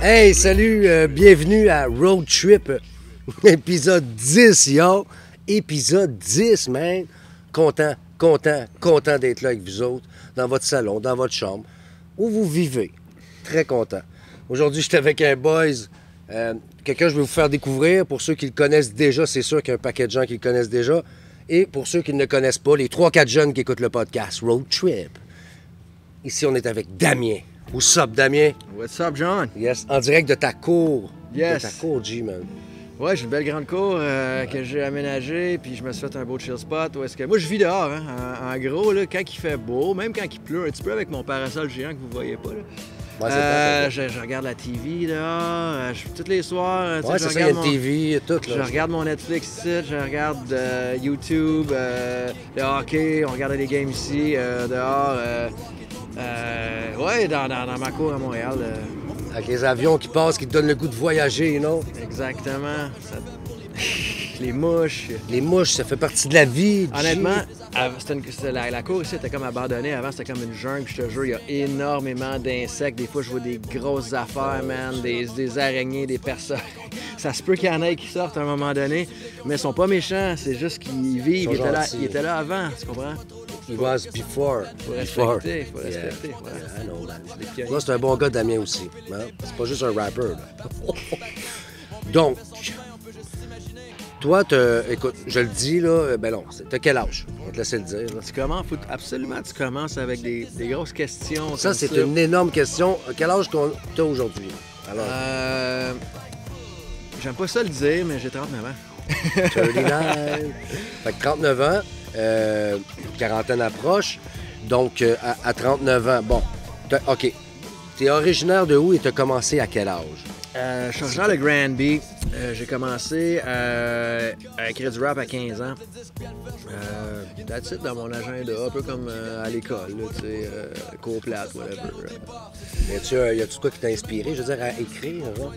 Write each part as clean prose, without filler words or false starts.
Hey, salut, bienvenue à Road Trip, épisode 10, yo. Épisode 10, man. Content d'être là avec vous autres, dans votre salon, dans votre chambre, où vous vivez. Très content. Aujourd'hui, j'étais avec un boys, quelqu'un que je vais vous faire découvrir. Pour ceux qui le connaissent déjà, c'est sûr qu'il y a un paquet de gens qui le connaissent déjà. Et pour ceux qui ne le connaissent pas, les 3-4 jeunes qui écoutent le podcast Road Trip. Ici, on est avec Damien. What's up, Damien? What's up, John? Yes, en direct de ta cour. Yes. De ta cour, G, man. Ouais, j'ai une belle grande cour que j'ai aménagée, puis je me suis fait un beau chill spot. Où est-ce que... Moi, je vis dehors, hein. En gros, là, quand il fait beau, même quand il pleut un petit peu avec mon parasol géant que vous voyez pas, là. Ouais, je regarde la TV dehors, tous les soirs. Ouais, c'est ça, il y a une TV, tout. Là, je regarde mon Netflix ici, je regarde YouTube, le hockey, on regardait les games ici, dehors. Ouais, dans ma cour à Montréal. Avec les avions qui passent, qui te donnent le goût de voyager, non? Exactement. Les mouches. Les mouches, ça fait partie de la vie. Honnêtement, la cour ici était comme abandonnée. Avant, c'était comme une jungle. Je te jure, il y a énormément d'insectes. Des fois, je vois des grosses affaires, man. Des araignées, des personnes. Ça se peut qu'il y en ait qui sortent à un moment donné, mais ils sont pas méchants. C'est juste qu'ils vivent. Ils étaient là avant, tu comprends? It was before. Faut respecter. Yeah, I know, man. Là, c'est un bon gars, Damien, aussi. Hein? C'est pas juste un rapper. Donc, toi, écoute, je le dis, là, ben non, t'as quel âge? On va te laisser le dire. Là. Tu commences avec des grosses questions. Ça, c'est une énorme question. Quel âge t'as aujourd'hui? Alors... J'aime pas ça le dire, mais j'ai 39 ans. 39. Fait que 39 ans, quarantaine approche. Donc, à 39 ans, bon, OK. T'es originaire de où et t'as commencé à quel âge? Je suis originaire de Granby. J'ai commencé à écrire du rap à 15 ans. That's it, dans mon agenda, un peu comme à l'école, tu sais, cours plate, whatever. Y a-tu quoi qui t'a inspiré, je veux dire, à écrire? Hein?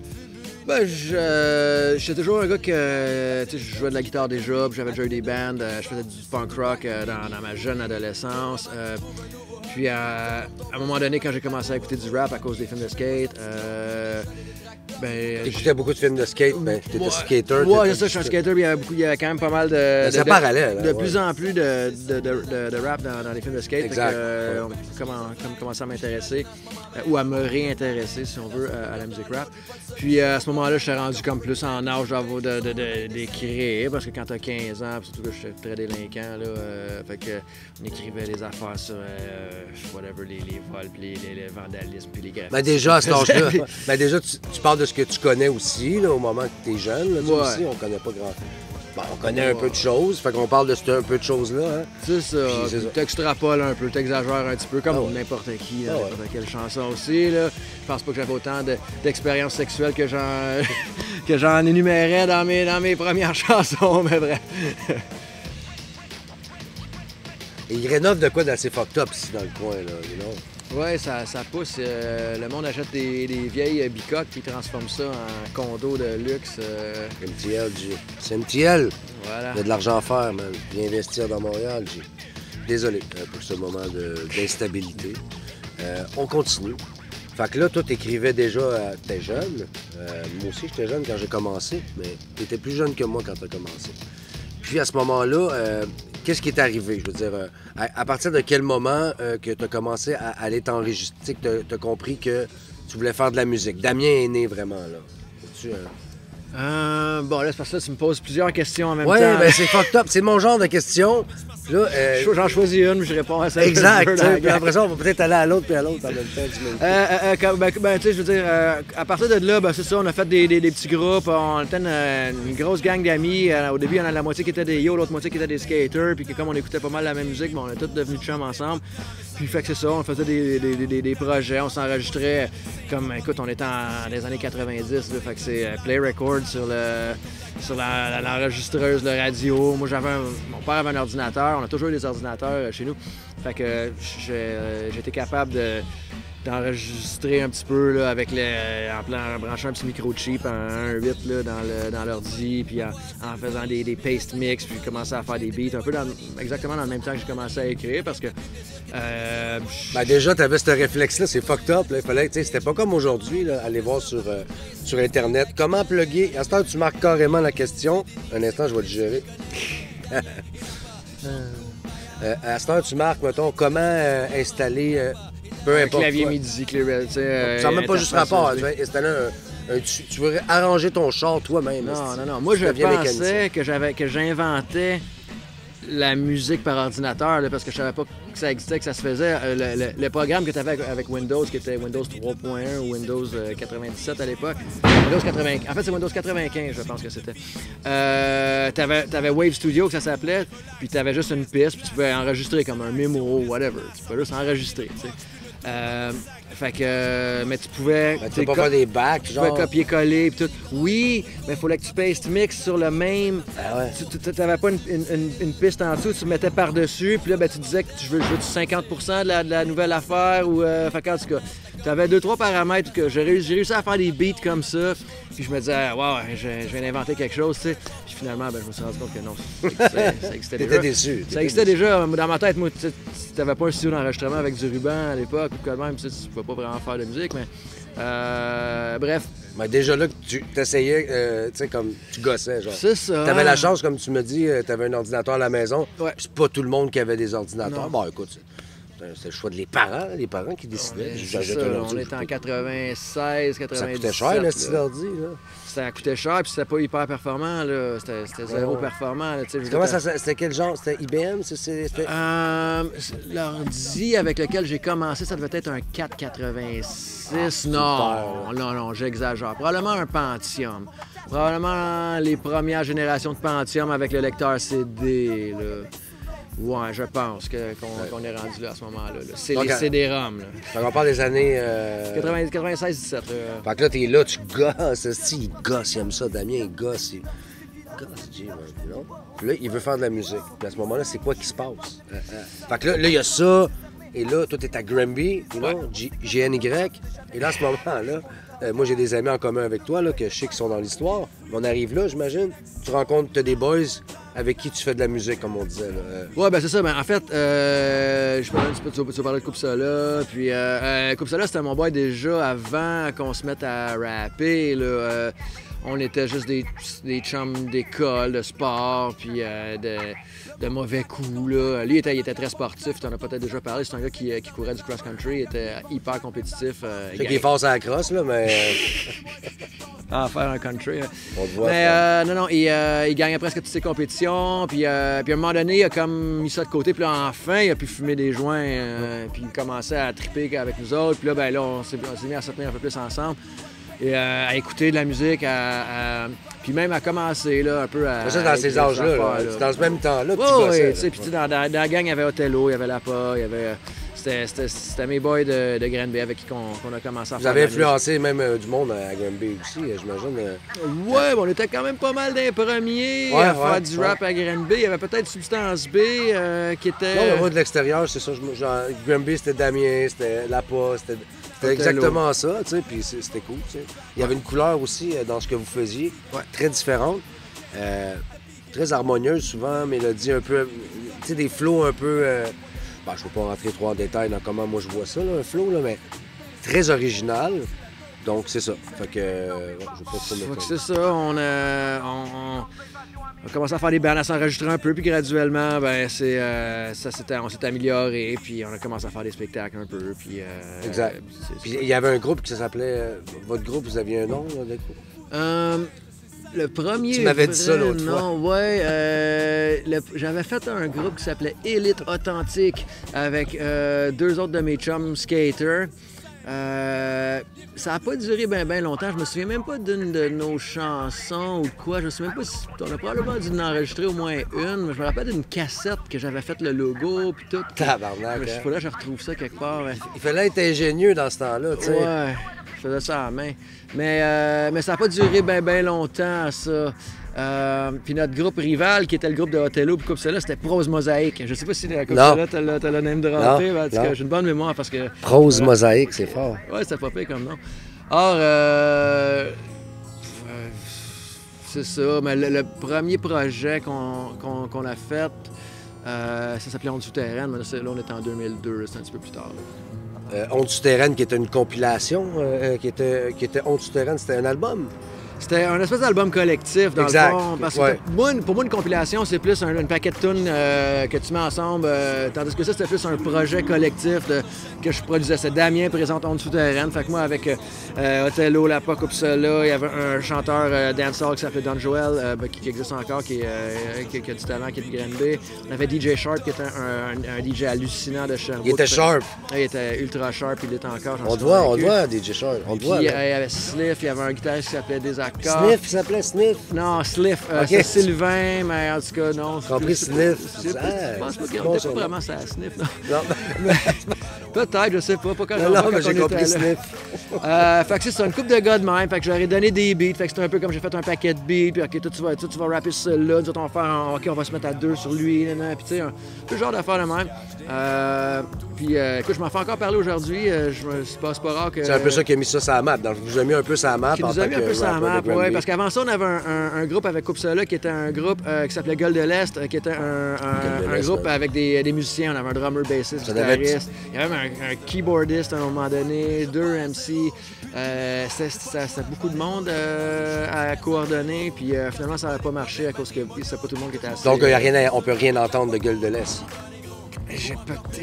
Ben, j'étais toujours un gars que, tu sais, je jouais de la guitare déjà, puis j'avais déjà eu des bands, je faisais du punk rock dans ma jeune adolescence. Puis à un moment donné, quand j'ai commencé à écouter du rap à cause des films de skate, t'écoutais beaucoup de films de skate, ben, t'étais skater. Ouais, c'est ça, je suis un skater, puis il y avait quand même pas mal de... C'est parallèle. De plus en plus de rap dans les films de skate. Exact. On commençait à m'intéresser, ou à me réintéresser, si on veut, à la musique rap. Puis à ce moment-là, je suis rendu comme plus en âge d'écrire, parce que quand t'as 15 ans, surtout que je suis très délinquant, là, fait que on écrivait des affaires sur, whatever, les vols, puis les vandalismes, puis les graphismes. Ben déjà, à cet âge-là, tu parles de ce que tu connais aussi, là, au moment que t'es jeune. Là, ouais. Aussi, on connaît pas grand... Bon, on connaît un peu de choses, fait qu'on parle de ce un peu de choses-là. Hein? C'est ça. T'extrapoles un peu, t'exagères un petit peu, comme n'importe qui, n'importe quelle chanson aussi. Là. Je pense pas que j'avais autant d'expériences sexuelles que j'en énumérais dans mes premières chansons, mais bref. Et il rénove de quoi d'assez fucked up ici dans le coin, là, you know? Ouais, ça pousse. Le monde achète des vieilles bicoques puis transforme ça en condo de luxe. MTL, G. C'est MTL. Voilà. Il y a de l'argent à faire, man. Viens investir dans Montréal, G. Désolé pour ce moment d'instabilité. On continue. Fait que là, toi, t'écrivais déjà, t'es jeune. Moi aussi, j'étais jeune quand j'ai commencé, mais t'étais plus jeune que moi quand t'as commencé. Puis à ce moment-là, qu'est-ce qui est arrivé? Je veux dire, à partir de quel moment que tu as commencé à aller t'enregistrer, que tu as compris que tu voulais faire de la musique? Damien est né vraiment, là. Bon, là, c'est parce que tu me poses plusieurs questions en même temps. Oui, ben c'est fucked up. C'est mon genre de question. Là, j'en choisis une, je réponds à ça. Exact. Puis après ça, on va peut-être aller à l'autre puis à l'autre en même temps. Tu sais, je veux dire, à partir de là, ben, c'est ça, on a fait des petits groupes. On était une grosse gang d'amis. Au début, il y en a la moitié qui étaient des yo, l'autre moitié qui étaient des skaters. Puis que comme on écoutait pas mal la même musique, ben, on est tous devenus chums ensemble. Puis fait que c'est ça, on faisait des projets, on s'enregistrait comme, écoute, on était dans les années 90, là, fait que c'est Play Record sur l'enregistreuse, le radio. Moi, mon père avait un ordinateur, on a toujours eu des ordinateurs chez nous. Fait que j'étais capable d'enregistrer un petit peu là, avec en branchant un petit micro cheap en 1.8 là, dans l'ordi, puis en faisant des paste mix, puis commencer à faire des beats, un peu exactement dans le même temps que j'ai commencé à écrire, parce que Ben déjà, tu avais ce réflexe-là, c'est fucked up. Là. Il fallait, c'était pas comme aujourd'hui, là, aller voir sur Internet. Comment plugger? À ce temps, tu marques carrément la question. Un instant, je vais le gérer. À ce temps, tu marques, mettons, comment installer peu un importe clavier quoi. MIDI, clé, tu sais. Ça n'a même pas juste rapport. Tu vas installer tu veux arranger ton char toi-même. Non. Moi, je pensais que j'inventais la musique par ordinateur, là, parce que je savais pas que ça existait, que ça se faisait. Le programme que tu avais avec Windows, qui était Windows 3.1 ou Windows 97 à l'époque. En fait, c'est Windows 95, je pense que c'était. T'avais Wave Studio, que ça s'appelait, puis tu avais juste une piste, puis tu pouvais enregistrer comme un mémo, whatever. Tu pouvais juste enregistrer, tu sais. Fait que, mais tu pouvais... Ben, tu peux pas faire des backs, tu genre... pouvais copier-coller, pis tout. Oui, mais il fallait que tu paste mix sur le même... Ah ouais. Tu n'avais pas une piste en dessous, tu mettais par-dessus, puis là, ben, tu disais que je veux 50 de la nouvelle affaire, ou... fait qu'en tout cas, tu avais 2-3 paramètres que j'ai réussi à faire des beats comme ça, puis je me disais, wow, je viens d'inventer quelque chose, tu sais. Puis finalement, ben, je me suis rendu compte que non, ça existait déjà. T'étais déçu. Ça existait déjà. Dans ma tête, moi, tu n'avais pas un studio d'enregistrement avec du ruban à l'époque, ou quand même, tu pouvais pas vraiment faire de musique, mais bref. Mais déjà là, tu t'essayais, tu sais, comme tu gossais, genre. C'est ça. T'avais la chance, comme tu me dis, t'avais un ordinateur à la maison. Ouais. C'est pas tout le monde qui avait des ordinateurs. Non. Bon, écoute, c'est le choix des parents qui décidaient. C'est ça, on était en 96, 97. Ça coûtait cher, le style d'ordi, là. Ça coûtait cher, puis c'était pas hyper performant, là. C'était zéro performant, là. Comment ça, c'était quel genre? C'était IBM? L'ordi avec lequel j'ai commencé, ça devait être un 486. Non, j'exagère. Probablement un Pentium. Probablement les premières générations de Pentium avec le lecteur CD, là. Ouais, je pense qu'on est rendu là à ce moment-là. C'est les CD-ROM. On parle des années... 96-17. Fait que là, t'es là, tu gosses. Il gosse, il aime ça. Damien, il gosse. Il gosse, Jim, non? Puis là, il veut faire de la musique. Puis à ce moment-là, c'est quoi qui se passe? Fait que là, il y a ça. Et là, toi, t'es à Granby, GNY. Et là, à ce moment-là, moi, j'ai des amis en commun avec toi, là, que je sais qui sont dans l'histoire. On arrive là, j'imagine. Tu rencontres, t'as des boys avec qui tu fais de la musique, comme on disait. Là. Ouais, ben c'est ça. Ben, en fait, je parlais un petit peu, tu vas parler de Coupe-Sola. Puis, Coupe-Sola, c'était mon boy déjà avant qu'on se mette à rapper. Là, on était juste des chums d'école, de sport, puis de mauvais coups. Là. Lui, il était très sportif, tu en as peut-être déjà parlé. C'est un gars qui courait du cross-country, il était hyper compétitif. Je sais qu'il est fort à la crosse, là, mais... À faire un country. Hein. On te voit. Mais non, il gagnait presque toutes ses compétitions. Puis à un moment donné, il a comme mis ça de côté. Puis là, enfin, il a pu fumer des joints. Puis il commençait à triper avec nous autres. Puis là, ben là, on s'est mis à se tenir un peu plus ensemble. Et à écouter de la musique, puis même à commencer là, un peu à... Ça, dans ces âges-là, c'est dans ce même temps-là que tu gossais. Oui, puis dans la gang, il y avait Othello, il y avait Lapa, il y avait... C'était mes boys de Granby avec qui on a commencé à faire. Vous avez influencé même du monde à Granby aussi, j'imagine. Ouais, on était quand même pas mal des premiers à faire du rap à Granby. Il y avait peut-être Substance B qui était... Non, mais moi, de l'extérieur, c'est ça. Granby, c'était Damien, c'était Lapa, c'était exactement ça, tu sais, puis c'était cool, tu sais. Il y avait une couleur aussi dans ce que vous faisiez, très différente, très harmonieuse souvent, mélodie un peu, tu sais, des flows un peu... je ne veux pas rentrer trop en détail dans comment moi je vois ça, là, un flow, là, mais très original. Donc, c'est ça. Fait que, je vais pas trop mettre... C'est ça, on a commencé à faire des bandes, à s'enregistrer un peu, puis graduellement, ben, on s'est amélioré, puis on a commencé à faire des spectacles un peu, puis... exact. Puis il y avait un groupe qui s'appelait... votre groupe, vous aviez un nom, là, de groupe? Le premier... Tu m'avais dit ça l'autre fois. Non, ouais. J'avais fait un groupe qui s'appelait Élite Authentique avec 2 autres de mes chums skaters. Ça n'a pas duré bien longtemps. Je me souviens même pas d'une de nos chansons ou de quoi. Je me souviens même pas si... On a probablement dû en enregistrer au moins une. Mais je me rappelle d'une cassette que j'avais fait le logo puis tout. Tabarnak, Il faudrait que je retrouve ça quelque part. Ouais. Il fallait être ingénieux dans ce temps-là, tu sais. Ouais, je faisais ça à la main. Mais ça n'a pas duré bien longtemps, ça. Puis notre groupe rival, qui était le groupe de Othello et Coupe-Sola, c'était Prose Mosaïque. Je sais pas si la Coupe-Sola, t'as le name droppé. En tout cas, j'ai une bonne mémoire parce que... Prose Mosaïque, c'est fort. Ouais, c'était pas pire comme nom. Or, c'est ça, mais le premier projet qu'on a fait, Ça s'appelait Onde souterraine, mais là, on était en 2002, c'est un petit peu plus tard. Onde souterraine, qui était une compilation, qui était Onde souterraine, c'était un album. C'était un espèce d'album collectif, dans exact. le fond. Parce que pour moi, une compilation, c'est plus un paquet de tunes que tu mets ensemble. Tandis que ça, c'était plus un projet collectif que je produisais. C'est Damien présente Onde souterraine. Fait que moi, avec Othello, L'Apocalypse-là, il y avait un chanteur dancehall qui s'appelait Don Joel, qui existe encore, qui a du talent, qui est de Granby. On avait DJ Sharp, qui était un DJ hallucinant de Sherbrooke. Il était sharp. Il était ultra sharp, il l'était encore. On te voit, DJ Sharp. On te voit. Il y avait Sliff, il y avait un guitariste qui s'appelait Desaccords. Sniff, il s'appelait Sniff? Non, Sliff. C'est Sylvain, mais en tout cas, non. J'ai compris Sniff. Je pense pas qu'il était pas vraiment ça, Sniff, non. Non. Peut-être, je sais pas. Pas quand non, mais j'ai compris Sniff. Fait que c'est une couple de gars de même. Fait que j'aurais donné des beats. Fait que c'était un peu comme j'ai fait un paquet de beats. Puis, OK, toi, tu vas rapper celui-là. Nous autres, on va faire OK, on va se mettre à deux sur lui. Puis, tu sais, un peu le genre d'affaire de même. Puis, écoute, je m'en fais encore parler aujourd'hui. C'est pas rare que. C'est un peu ça qui a mis ça sur la map. Donc, je vous ai mis un peu sur la map. Qui nous a mis un peu sur la map, oui. Parce qu'avant ça, on avait un groupe avec Coupsela qui était un groupe qui s'appelait Gueule de l'Est, qui était un groupe avec des musiciens. On avait un drummer, bassiste, guitariste. Il y avait même un keyboardiste à un moment donné, 2 MC. C'était beaucoup de monde à coordonner. Puis finalement, ça n'avait pas marché à cause que c'était pas tout le monde qui était assez. Donc, on peut rien entendre de Gueule de l'Est. J'ai peut-être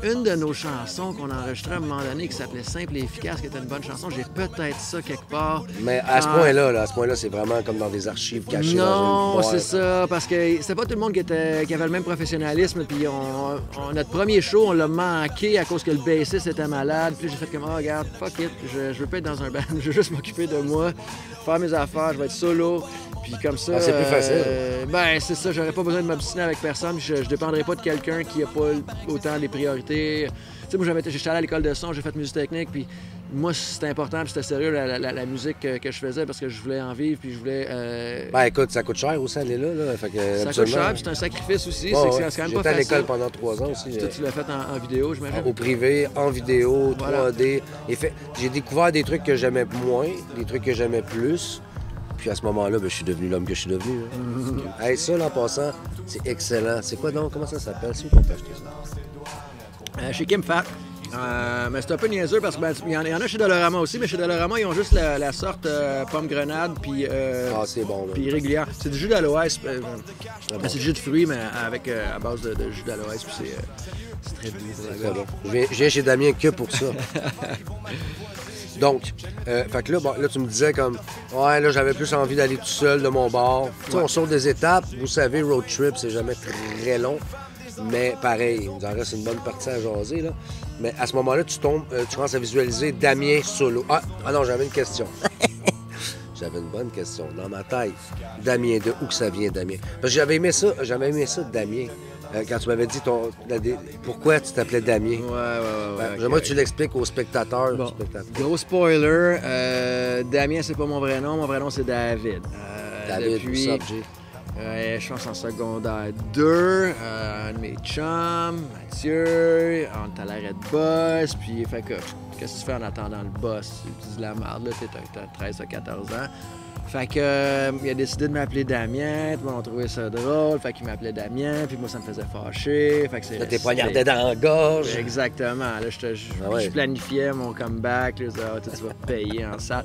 une de nos chansons qu'on a enregistrée à un moment donné qui s'appelait Simple et efficace, qui était une bonne chanson. J'ai peut-être ça quelque part. Mais à ce point-là, c'est vraiment comme dans des archives cachées. Non, c'est ça, parce que c'est pas tout le monde qui avait le même professionnalisme. Puis notre premier show, on l'a manqué à cause que le bassiste était malade. Puis j'ai fait comme, regarde, fuck it, je veux pas être dans un band, je veux juste m'occuper de moi, faire mes affaires, je vais être solo. Puis comme ça, c'est plus facile. Ben c'est ça, j'aurais pas besoin de m'obstiner avec personne. Je dépendrais pas de quelqu'un qui a pas autant les priorités. Tu sais, moi j'étais allé à l'école de son, j'ai fait musique technique, puis moi c'était important, puis c'était sérieux la musique que je faisais parce que je voulais en vivre, puis je voulais. Ben écoute, ça coûte cher aussi aller là. Fait que, ça coûte cher, puis c'est un sacrifice aussi. Bon, c'est quand même pas facile. J'étais à l'école pendant 3 ans aussi. Toi, tu l'as fait en vidéo, j'imagine. Au privé, en vidéo, voilà. 3D. J'ai découvert des trucs que j'aimais moins, des trucs que j'aimais plus. Puis à ce moment-là, je suis devenu l'homme que je suis devenu. Hein. Hey, ça, là, en passant, c'est excellent. C'est quoi donc? Comment ça s'appelle? C'est où qu'on peut acheter ça? Chez Kim Fat. Mais c'est un peu niaiseux parce qu'il y en a chez Dolorama aussi, mais chez Dolorama, ils ont juste la sorte pomme grenade puis c'est bon. Puis régulière. C'est du jus d'aloès. C'est du jus de fruits, mais avec à base de jus d'aloès. Puis c'est très doux. C'est très bon. Je viens chez Damien que pour ça. Donc, fait que là, tu me disais comme, ouais, là, j'avais plus envie d'aller tout seul de mon bord. Tu sais, on sort des étapes. Vous savez, road trip, c'est jamais très long. Mais pareil, il nous en reste une bonne partie à jaser, là. Mais à ce moment-là, tu commences à visualiser Damien solo. Ah non, j'avais une question. J'avais une bonne question dans ma tête. Damien, de où que ça vient, Damien? Parce que j'avais aimé ça, Damien. Quand tu m'avais dit pourquoi tu t'appelais Damien. Ouais. J'aimerais que tu l'expliques aux spectateurs. Bon, gros spoiler, Damien, c'est pas mon vrai nom. Mon vrai nom, c'est David. David, depuis, je pense en secondaire 2, un de mes chums, Mathieu, on est à l'arrêt de boss, puis fait que, qu'est-ce que tu fais en attendant le boss? Tu dis de la merde, là, t'as 13 à 14 ans. Fait que, il a décidé de m'appeler Damien, tout le monde a trouvé ça drôle, fait qu'il m'appelait Damien, puis moi ça me faisait fâcher. Fait que c'est. Là, t'es poignardé dans la gorge. Exactement, là, je planifiais mon comeback, là, tu vas payer en salle.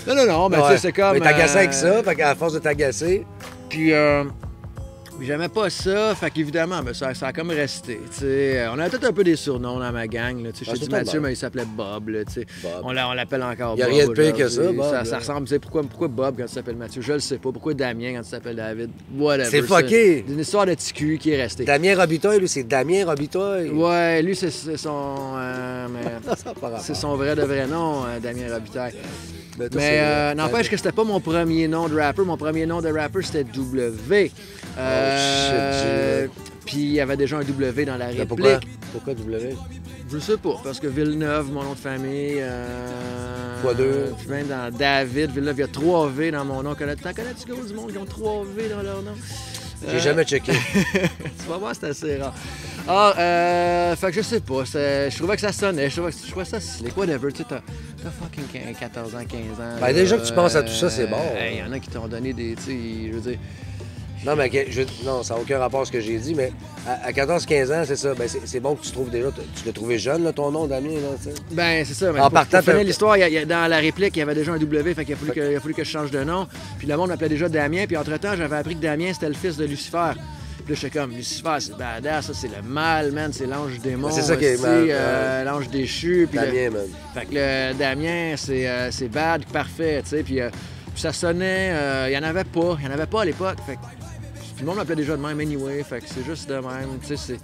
Non, mais tu sais, c'est comme. Mais t'agaçais avec ça, fait qu'à force de t'agacer. Puis j'aimais pas ça, fait qu'évidemment, ça a comme resté. T'sais. On avait tout un peu des surnoms dans ma gang. Je t'ai dit Mathieu, mais il s'appait Bob. On l'appelle encore Bob. Il n'y a rien de pire que ça, Bob. Ça ressemble, pourquoi Bob quand tu t'appelles Mathieu? Je le sais pas. Pourquoi Damien quand tu t'appelles David? Whatever. C'est fucké. C'est une histoire de TQ qui est restée. Damien Robitaille, lui, c'est Damien Robitaille. Ouais, lui, c'est son... c'est son vrai nom, Damien Robitaille. Mais n'empêche que c'était pas mon premier nom de rapper. Mon premier nom de rapper, c'était W. Puis il y avait déjà un W dans la réplique. Pourquoi W? Je sais pas, parce que Villeneuve, mon nom de famille. x2. Puis même dans David, Villeneuve, il y a 3 V dans mon nom. T'en connais-tu gros du monde qui ont 3 V dans leur nom? J'ai jamais checké. Tu vas voir, c'est assez rare. Fait que je sais pas. Je trouvais que ça sonnait. Je trouvais ça slick. Whatever. Tu sais, t'as fucking 14 ans, 15 ans. Ben, déjà que tu penses à tout ça, c'est bon. Il y en a qui t'ont donné des. Tu sais, je veux dire. Non, mais non, ça n'a aucun rapport à ce que j'ai dit, mais à 14-15 ans, c'est ça. Ben, c'est bon que tu trouves déjà. Tu l'as trouvé jeune, là, ton nom, Damien, là, tu sais. Ben, c'est ça. Mais En partant, pour finir l'histoire, dans la réplique, il y avait déjà un W, fait qu'il a fallu que je change de nom. Puis le monde m'appelait déjà Damien, puis entre-temps, j'avais appris que Damien, c'était le fils de Lucifer. Puis là, j'étais comme, Lucifer, c'est badass, ça, c'est le mal, man, c'est l'ange démon. C'est ça qui est mal. L'ange déchu. Puis Damien, man. Fait que le Damien, c'est bad, parfait, tu sais. Puis ça sonnait, il y en avait pas à l'époque. Fait que tout le monde m'appelait déjà de même anyway, fait que c'est juste de même, tu sais,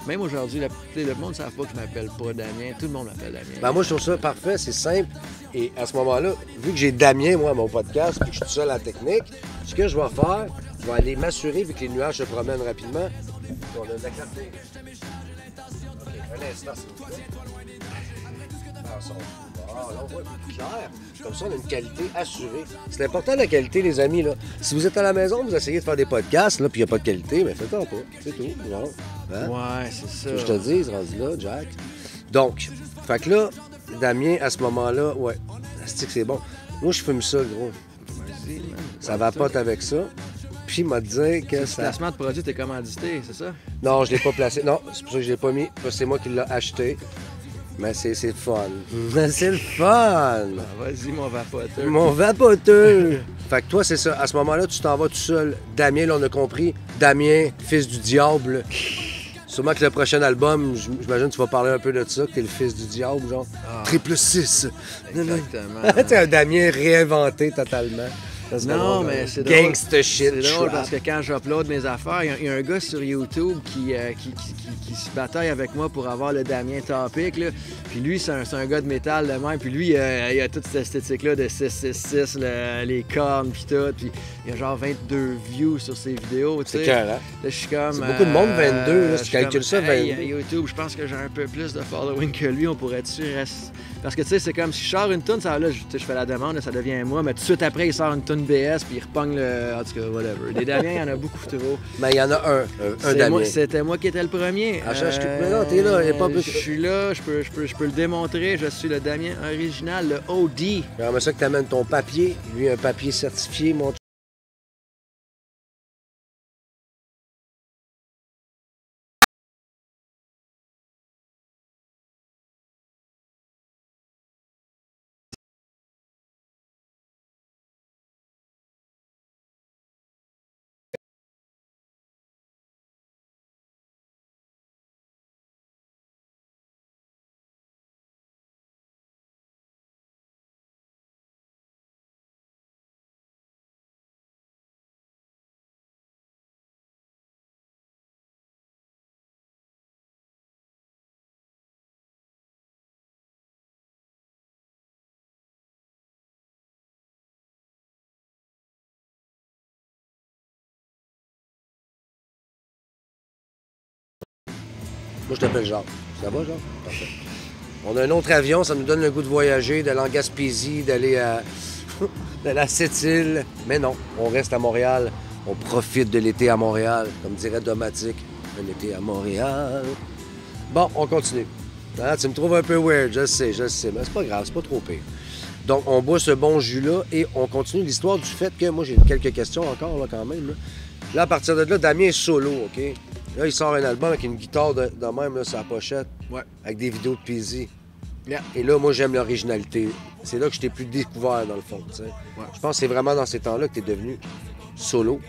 même aujourd'hui, le monde ne savent pas que je m'appelle pas Damien, tout le monde m'appelle Damien. Ben moi, je trouve ça parfait, c'est simple. Et à ce moment-là, vu que j'ai Damien, moi, à mon podcast, puis que je suis tout seul à la technique, ce que je vais faire, je vais aller m'assurer, vu que les nuages se promènent rapidement, qu'on a de la clarté. OK, un instant, s'il vous plaît. Ah, là, on voit plus clair. Comme ça, on a une qualité assurée. C'est important, la qualité, les amis. Là. Si vous êtes à la maison, vous essayez de faire des podcasts, là, puis il n'y a pas de qualité, mais faites-en pas. C'est tout. Non. Hein? Ouais, c'est ça. Que je te dis, rendu là, Jack. Donc, fait que là, Damien, à ce moment-là, ouais, c'est bon. Moi, je fume ça, gros. Vas-y, man. Ça vapote avec ça. Puis, il m'a dit que ça... Le placement de produit, t'es commandité, c'est ça? Non, je l'ai pas placé. Non, c'est pour ça que je l'ai pas mis. C'est moi qui l'ai acheté. Mais c'est le fun. C'est le fun! Ah, vas-y, mon vapoteur. Mon vapoteur! Fait que toi, c'est ça. À ce moment-là, tu t'en vas tout seul. Damien, là, on a compris. Damien, fils du diable. Sûrement que le prochain album, j'imagine que tu vas parler un peu de ça, que t'es le fils du diable, genre. Triple 6. Exactement. T'es un Damien réinventé totalement. Non, mais c'est drôle. Gangsta shit. C'est drôle parce que quand j'upload mes affaires, il y a un gars sur YouTube qui se bataille avec moi pour avoir le Damien Topic. Là. Puis lui, c'est un gars de métal de même. Puis lui, il a toute cette esthétique-là de 666, les cornes, puis tout. Puis il y a genre 22 views sur ses vidéos. C'est clair, hein? Là, je suis comme. C'est beaucoup de monde, 22. Là, si tu calcules ça, 22. YouTube, je pense que j'ai un peu plus de following que lui. On pourrait être sûr. Parce que tu sais, c'est comme si je sors une toune, ça là, je fais la demande, là, ça devient moi, mais tout de suite après, il sort une toune BS, puis il repogne le. En tout cas, whatever. Des Damiens, il y en a beaucoup trop. Mais il y en a un Damien. C'était moi qui étais le premier. Mais non, t'es là, il n'y a pas plus. Je suis là, je peux le démontrer, je suis le Damien original, le OD. J'aimerais ça que tu amènes ton papier, lui, un papier certifié, mon. Moi, je t'appelle Jacques. Ça va, Jacques? Parfait. On a un autre avion, ça nous donne le goût de voyager, d'aller en Gaspésie, d'aller à Sept-Îles. Mais non, on reste à Montréal. On profite de l'été à Montréal, comme dirait Domatique. Un été à Montréal. Bon, on continue. Ah, tu me trouves un peu weird, je sais, mais c'est pas grave, c'est pas trop pire. Donc, on boit ce bon jus-là et on continue l'histoire du fait que, moi, j'ai quelques questions encore, là, quand même. Là, à partir de là, Damien est solo, OK? Là, il sort un album avec une guitare de même, là, sur la pochette, avec des vidéos de Peasy. Yeah. Et là, moi, j'aime l'originalité. C'est là que je t'ai plus découvert, dans le fond, tu sais. Ouais. Je pense que c'est vraiment dans ces temps-là que tu es devenu solo.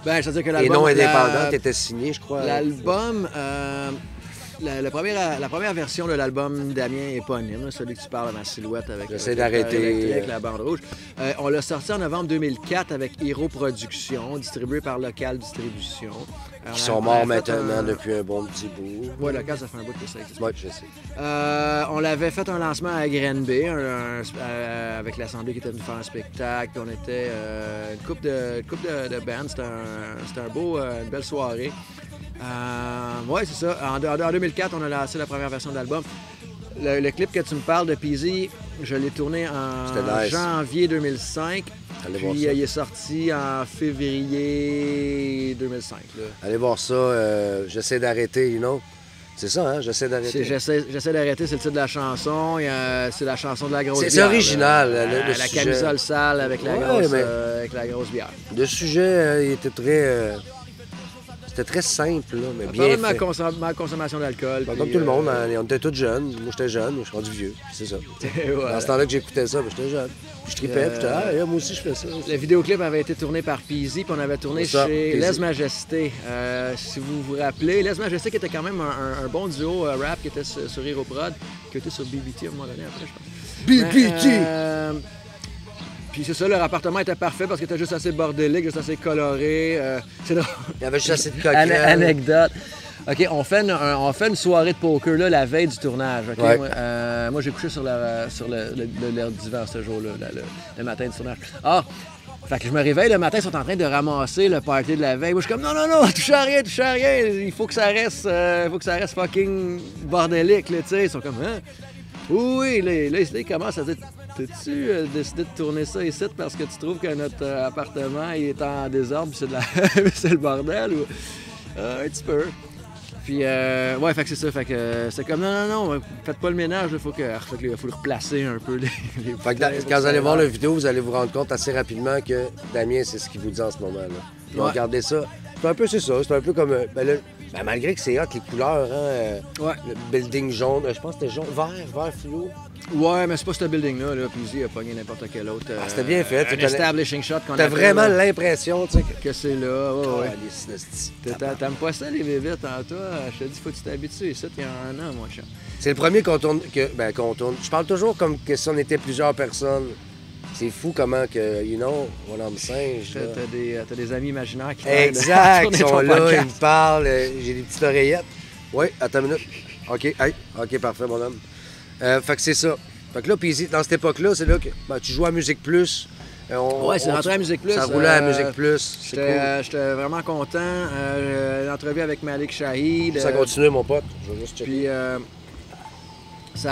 Ben, c'est-à-dire que l'album... Et non indépendant, tu étais signé, je crois. L'album... La première version de l'album Damien éponyme, celui que tu parles, ma silhouette avec la bande rouge. On l'a sorti en novembre 2004 avec Hero Productions, distribué par Local Distribution. Qui sont morts maintenant depuis un bon petit bout. Oui, Local, ça fait un bout que ça existe. Oui, je sais. On l'avait fait un lancement à Grenby avec l'Assemblée qui était venue faire un spectacle. On était une couple de bands. C'était une belle soirée. Oui, c'est ça. En 2004, on a lancé la première version de l'album. Le clip que tu me parles de Peasy, je l'ai tourné en janvier 2005. Puis il est sorti en février 2005. Là. Allez voir ça. J'essaie d'arrêter, you know. C'est ça, hein? J'essaie d'arrêter. J'essaie d'arrêter, c'est le titre de la chanson. C'est la chanson de la grosse bière. C'est original. La sujet. camisole sale avec la grosse bière. Le sujet, il était très... C'était très simple, là, mais bien fait. De ma consommation d'alcool. Comme tout le monde, on était tous jeunes. Moi, j'étais jeune, je suis rendu vieux, c'est ça. Dans ce temps-là que j'écoutais ça, j'étais jeune. Je tripais, puis j'étais, moi aussi, je fais ça. Le vidéoclip avait été tourné par Peasy, puis on avait tourné chez Les Majestés. Si vous vous rappelez, Les Majestés qui était quand même un bon duo rap qui était sur Hero Prod, qui était sur BBT à un moment donné après, je pense. BBT! Puis c'est ça, leur appartement était parfait parce qu'il était juste assez bordélique, juste assez coloré. C'est drôle. Il y avait juste assez de coquins. Anecdote. OK, on fait une soirée de poker là, la veille du tournage. Okay? Ouais. Moi, j'ai couché sur le divan ce jour-là, le matin du tournage. Fait que je me réveille le matin, ils sont en train de ramasser le party de la veille. Moi, je suis comme non, touche à rien. Il faut que ça reste fucking bordélique, là, tu sais. Ils sont comme, hein? Oui, là, ils commencent à dire, t'as-tu décidé de tourner ça ici parce que tu trouves que notre appartement il est en désordre puis c'est le bordel ou un petit peu. Puis ouais, fait que c'est ça, fait que c'est comme non, faites pas le ménage, il faut le replacer un peu les fait que quand vous allez voir la vidéo, vous allez vous rendre compte assez rapidement que Damien, c'est ce qu'il vous dit en ce moment là. Donc regardez ça. C'est un peu comme malgré que c'est hot les couleurs, hein, le building jaune, je pense que c'était jaune, vert fluo. Ouais, mais c'est pas ce building-là, là. Puis il a pogné n'importe quel autre. C'était bien fait. Un establishing shot qu'on a. T'as vraiment l'impression, tu sais. Que c'est là. Ouais. T'aimes pas ça, les bébites, en toi? Je te dis, faut que tu t'habitues. Ici, il y a un an, mon chat. C'est le premier qu'on tourne. Qu'on tourne. Je parle toujours comme que si on était plusieurs personnes. C'est fou comment que, voilà, me singe. T'as des amis imaginaires qui exact, ils sont là, ils me parlent. J'ai des petites oreillettes. Oui, attends une minute. OK, parfait, mon homme. Fait que c'est ça. Fait que là, puis dans cette époque-là, c'est là que tu joues à Musique Plus. Ouais, c'est rentré à Musique Plus. Ça roulait à Musique Plus. J'étais vraiment content. L'entrevue avec Malik Shahid. Ça continue, mon pote. Je vais juste checker. Puis,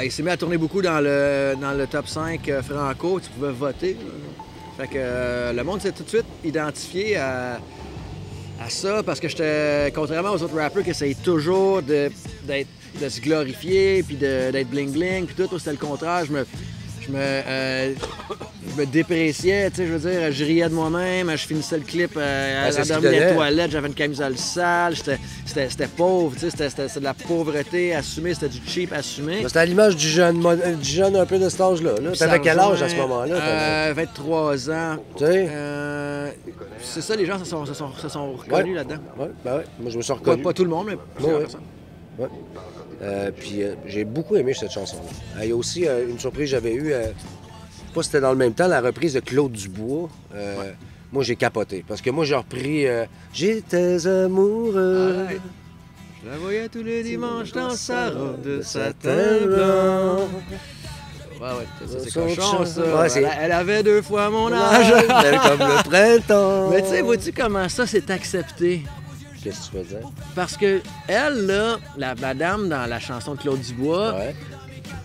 il s'est mis à tourner beaucoup dans le top 5 franco. Tu pouvais voter. Fait que le monde s'est tout de suite identifié à ça parce que j'étais, contrairement aux autres rappers qui essayent toujours de se glorifier puis d'être bling-bling puis tout, c'était le contraire. Je me dépréciais, tu sais, je veux dire, je riais de moi-même, je finissais le clip à dormir dans les toilettes, j'avais une camisole sale, c'était pauvre, tu sais, c'était de la pauvreté assumée, c'était du cheap assumé. C'était à l'image du jeune un peu de cet âge-là. T'avais quel âge à ce moment-là? 23 ans. Tu sais? C'est ça, les gens se sont reconnus là-dedans. Ouais, moi je me suis reconnu. Pas tout le monde, mais plusieurs personnes. Ouais. Puis j'ai beaucoup aimé cette chanson-là. Il y a aussi une surprise que j'avais eue, pas si c'était dans le même temps, la reprise de Claude Dubois. Moi, j'ai capoté. Parce que moi, j'ai repris J'étais amoureux. Je la voyais tous les dimanches dans sa robe de satin blanc. Ouais, c'est cochon, ça. Ouais, elle avait 2 fois mon âge. Belle comme le printemps. Mais tu sais, vois-tu comment ça s'est accepté? Qu'est-ce que tu veux dire? Parce que elle, là, la madame dans la chanson de Claude Dubois,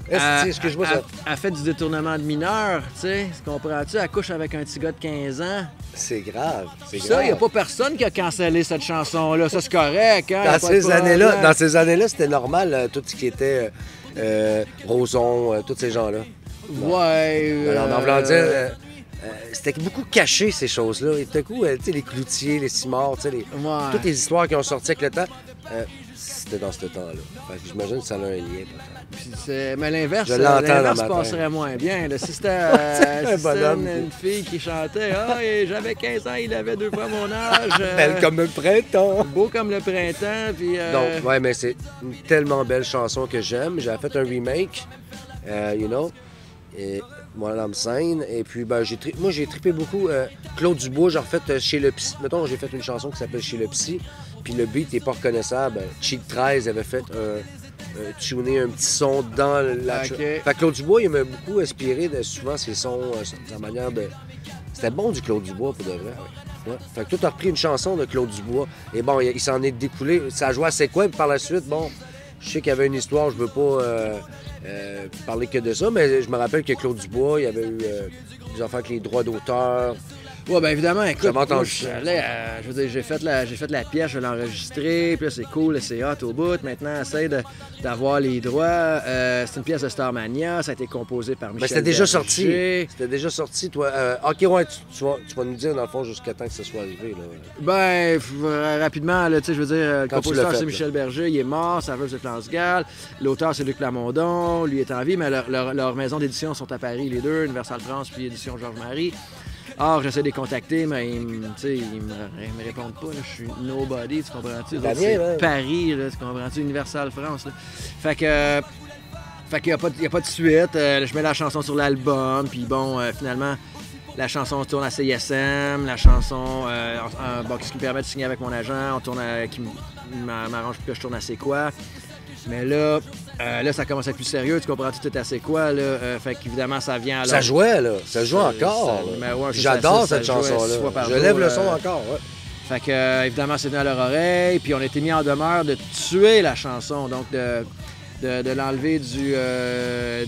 elle fait du détournement de mineur, tu sais. Comprends-tu? Elle couche avec un petit gars de 15 ans. C'est grave. Ça, il n'y a pas personne qui a cancellé cette chanson-là. Ça, c'est correct. Hein? Dans ces années-là, c'était normal, tout ce qui était Roson, tous ces gens-là. Ouais. Alors, en voulant dire... c'était beaucoup caché, ces choses-là. Et tout à coup, les Cloutier, les Simard, toutes les histoires qui ont sorti avec le temps, c'était dans ce temps-là. J'imagine que ça a un lien. Mais l'inverse se passerait moins bien. Là. Si c'était une fille qui chantait « j'avais 15 ans, il avait 2 fois mon âge. » Belle comme le printemps. Beau comme le printemps. Puis, Donc, ouais, mais c'est une tellement belle chanson que j'aime. J'ai fait un remake, et moi, l'âme scène. Et puis, moi, j'ai trippé beaucoup. Claude Dubois, j'ai refait Chez le Psy. Mettons, j'ai fait une chanson qui s'appelle Chez le Psy. Puis le beat n'est pas reconnaissable. Cheek 13 avait fait tuner un petit son dans la... Fait que Claude Dubois, il m'a beaucoup inspiré de souvent ses sons, sa manière de... C'était bon du Claude Dubois, pour de vrai. Ouais. Fait que toi, t'as repris une chanson de Claude Dubois. Et bon, il s'en est découlé. Ça a joué à C'est quoi? Puis par la suite, bon, je sais qu'il y avait une histoire, je veux pas parler que de ça, mais je me rappelle que Claude Dubois, il y avait eu des affaires avec les droits d'auteur. Ouais, ben évidemment, écoute, J'avais entendu moi, je veux dire, j'ai fait la pièce, je l'ai enregistrée, puis là, c'est cool, c'est hot au bout. Maintenant, essaye d'avoir les droits. C'est une pièce de Starmania, ça a été composé par Michel Mais c'était déjà Berger. sorti. C'était déjà sorti, toi. OK, ouais, tu vas nous dire, dans le fond, jusqu'à temps que ça soit arrivé, là. Ben, rapidement, là, tu sais, je veux dire, le Quand tu compositeur, l'as fait, c'est Michel Berger, il est mort, Serveuse de Clansgal. L'auteur, c'est Luc Plamondon, lui est en vie, mais leur maison d'édition sont à Paris, les deux, Universal France puis Édition Georges-Marie. Or, j'essaie de les contacter, mais ils me répondent pas. Là. Je suis nobody, tu comprends-tu? C'est Paris, là, tu comprends-tu? Universal France. Là. Fait qu'il n'y a pas de suite. Je mets la chanson sur l'album, puis bon, finalement, la chanson tourne à CISM, la chanson, ce qui me permet de signer avec mon agent, qui m'arrange pour que je tourne à C'est quoi. Mais là, ça commence à être plus sérieux, tu comprends, tout est assez quoi, là. Fait qu'évidemment, ça vient alors. Ça jouait, là. Ça joue encore. Ouais, j'adore cette chanson-là. Je lève le son encore, ouais. Fait que, évidemment, c'est venu à leur oreille, puis on a été mis en demeure de tuer la chanson, donc de l'enlever du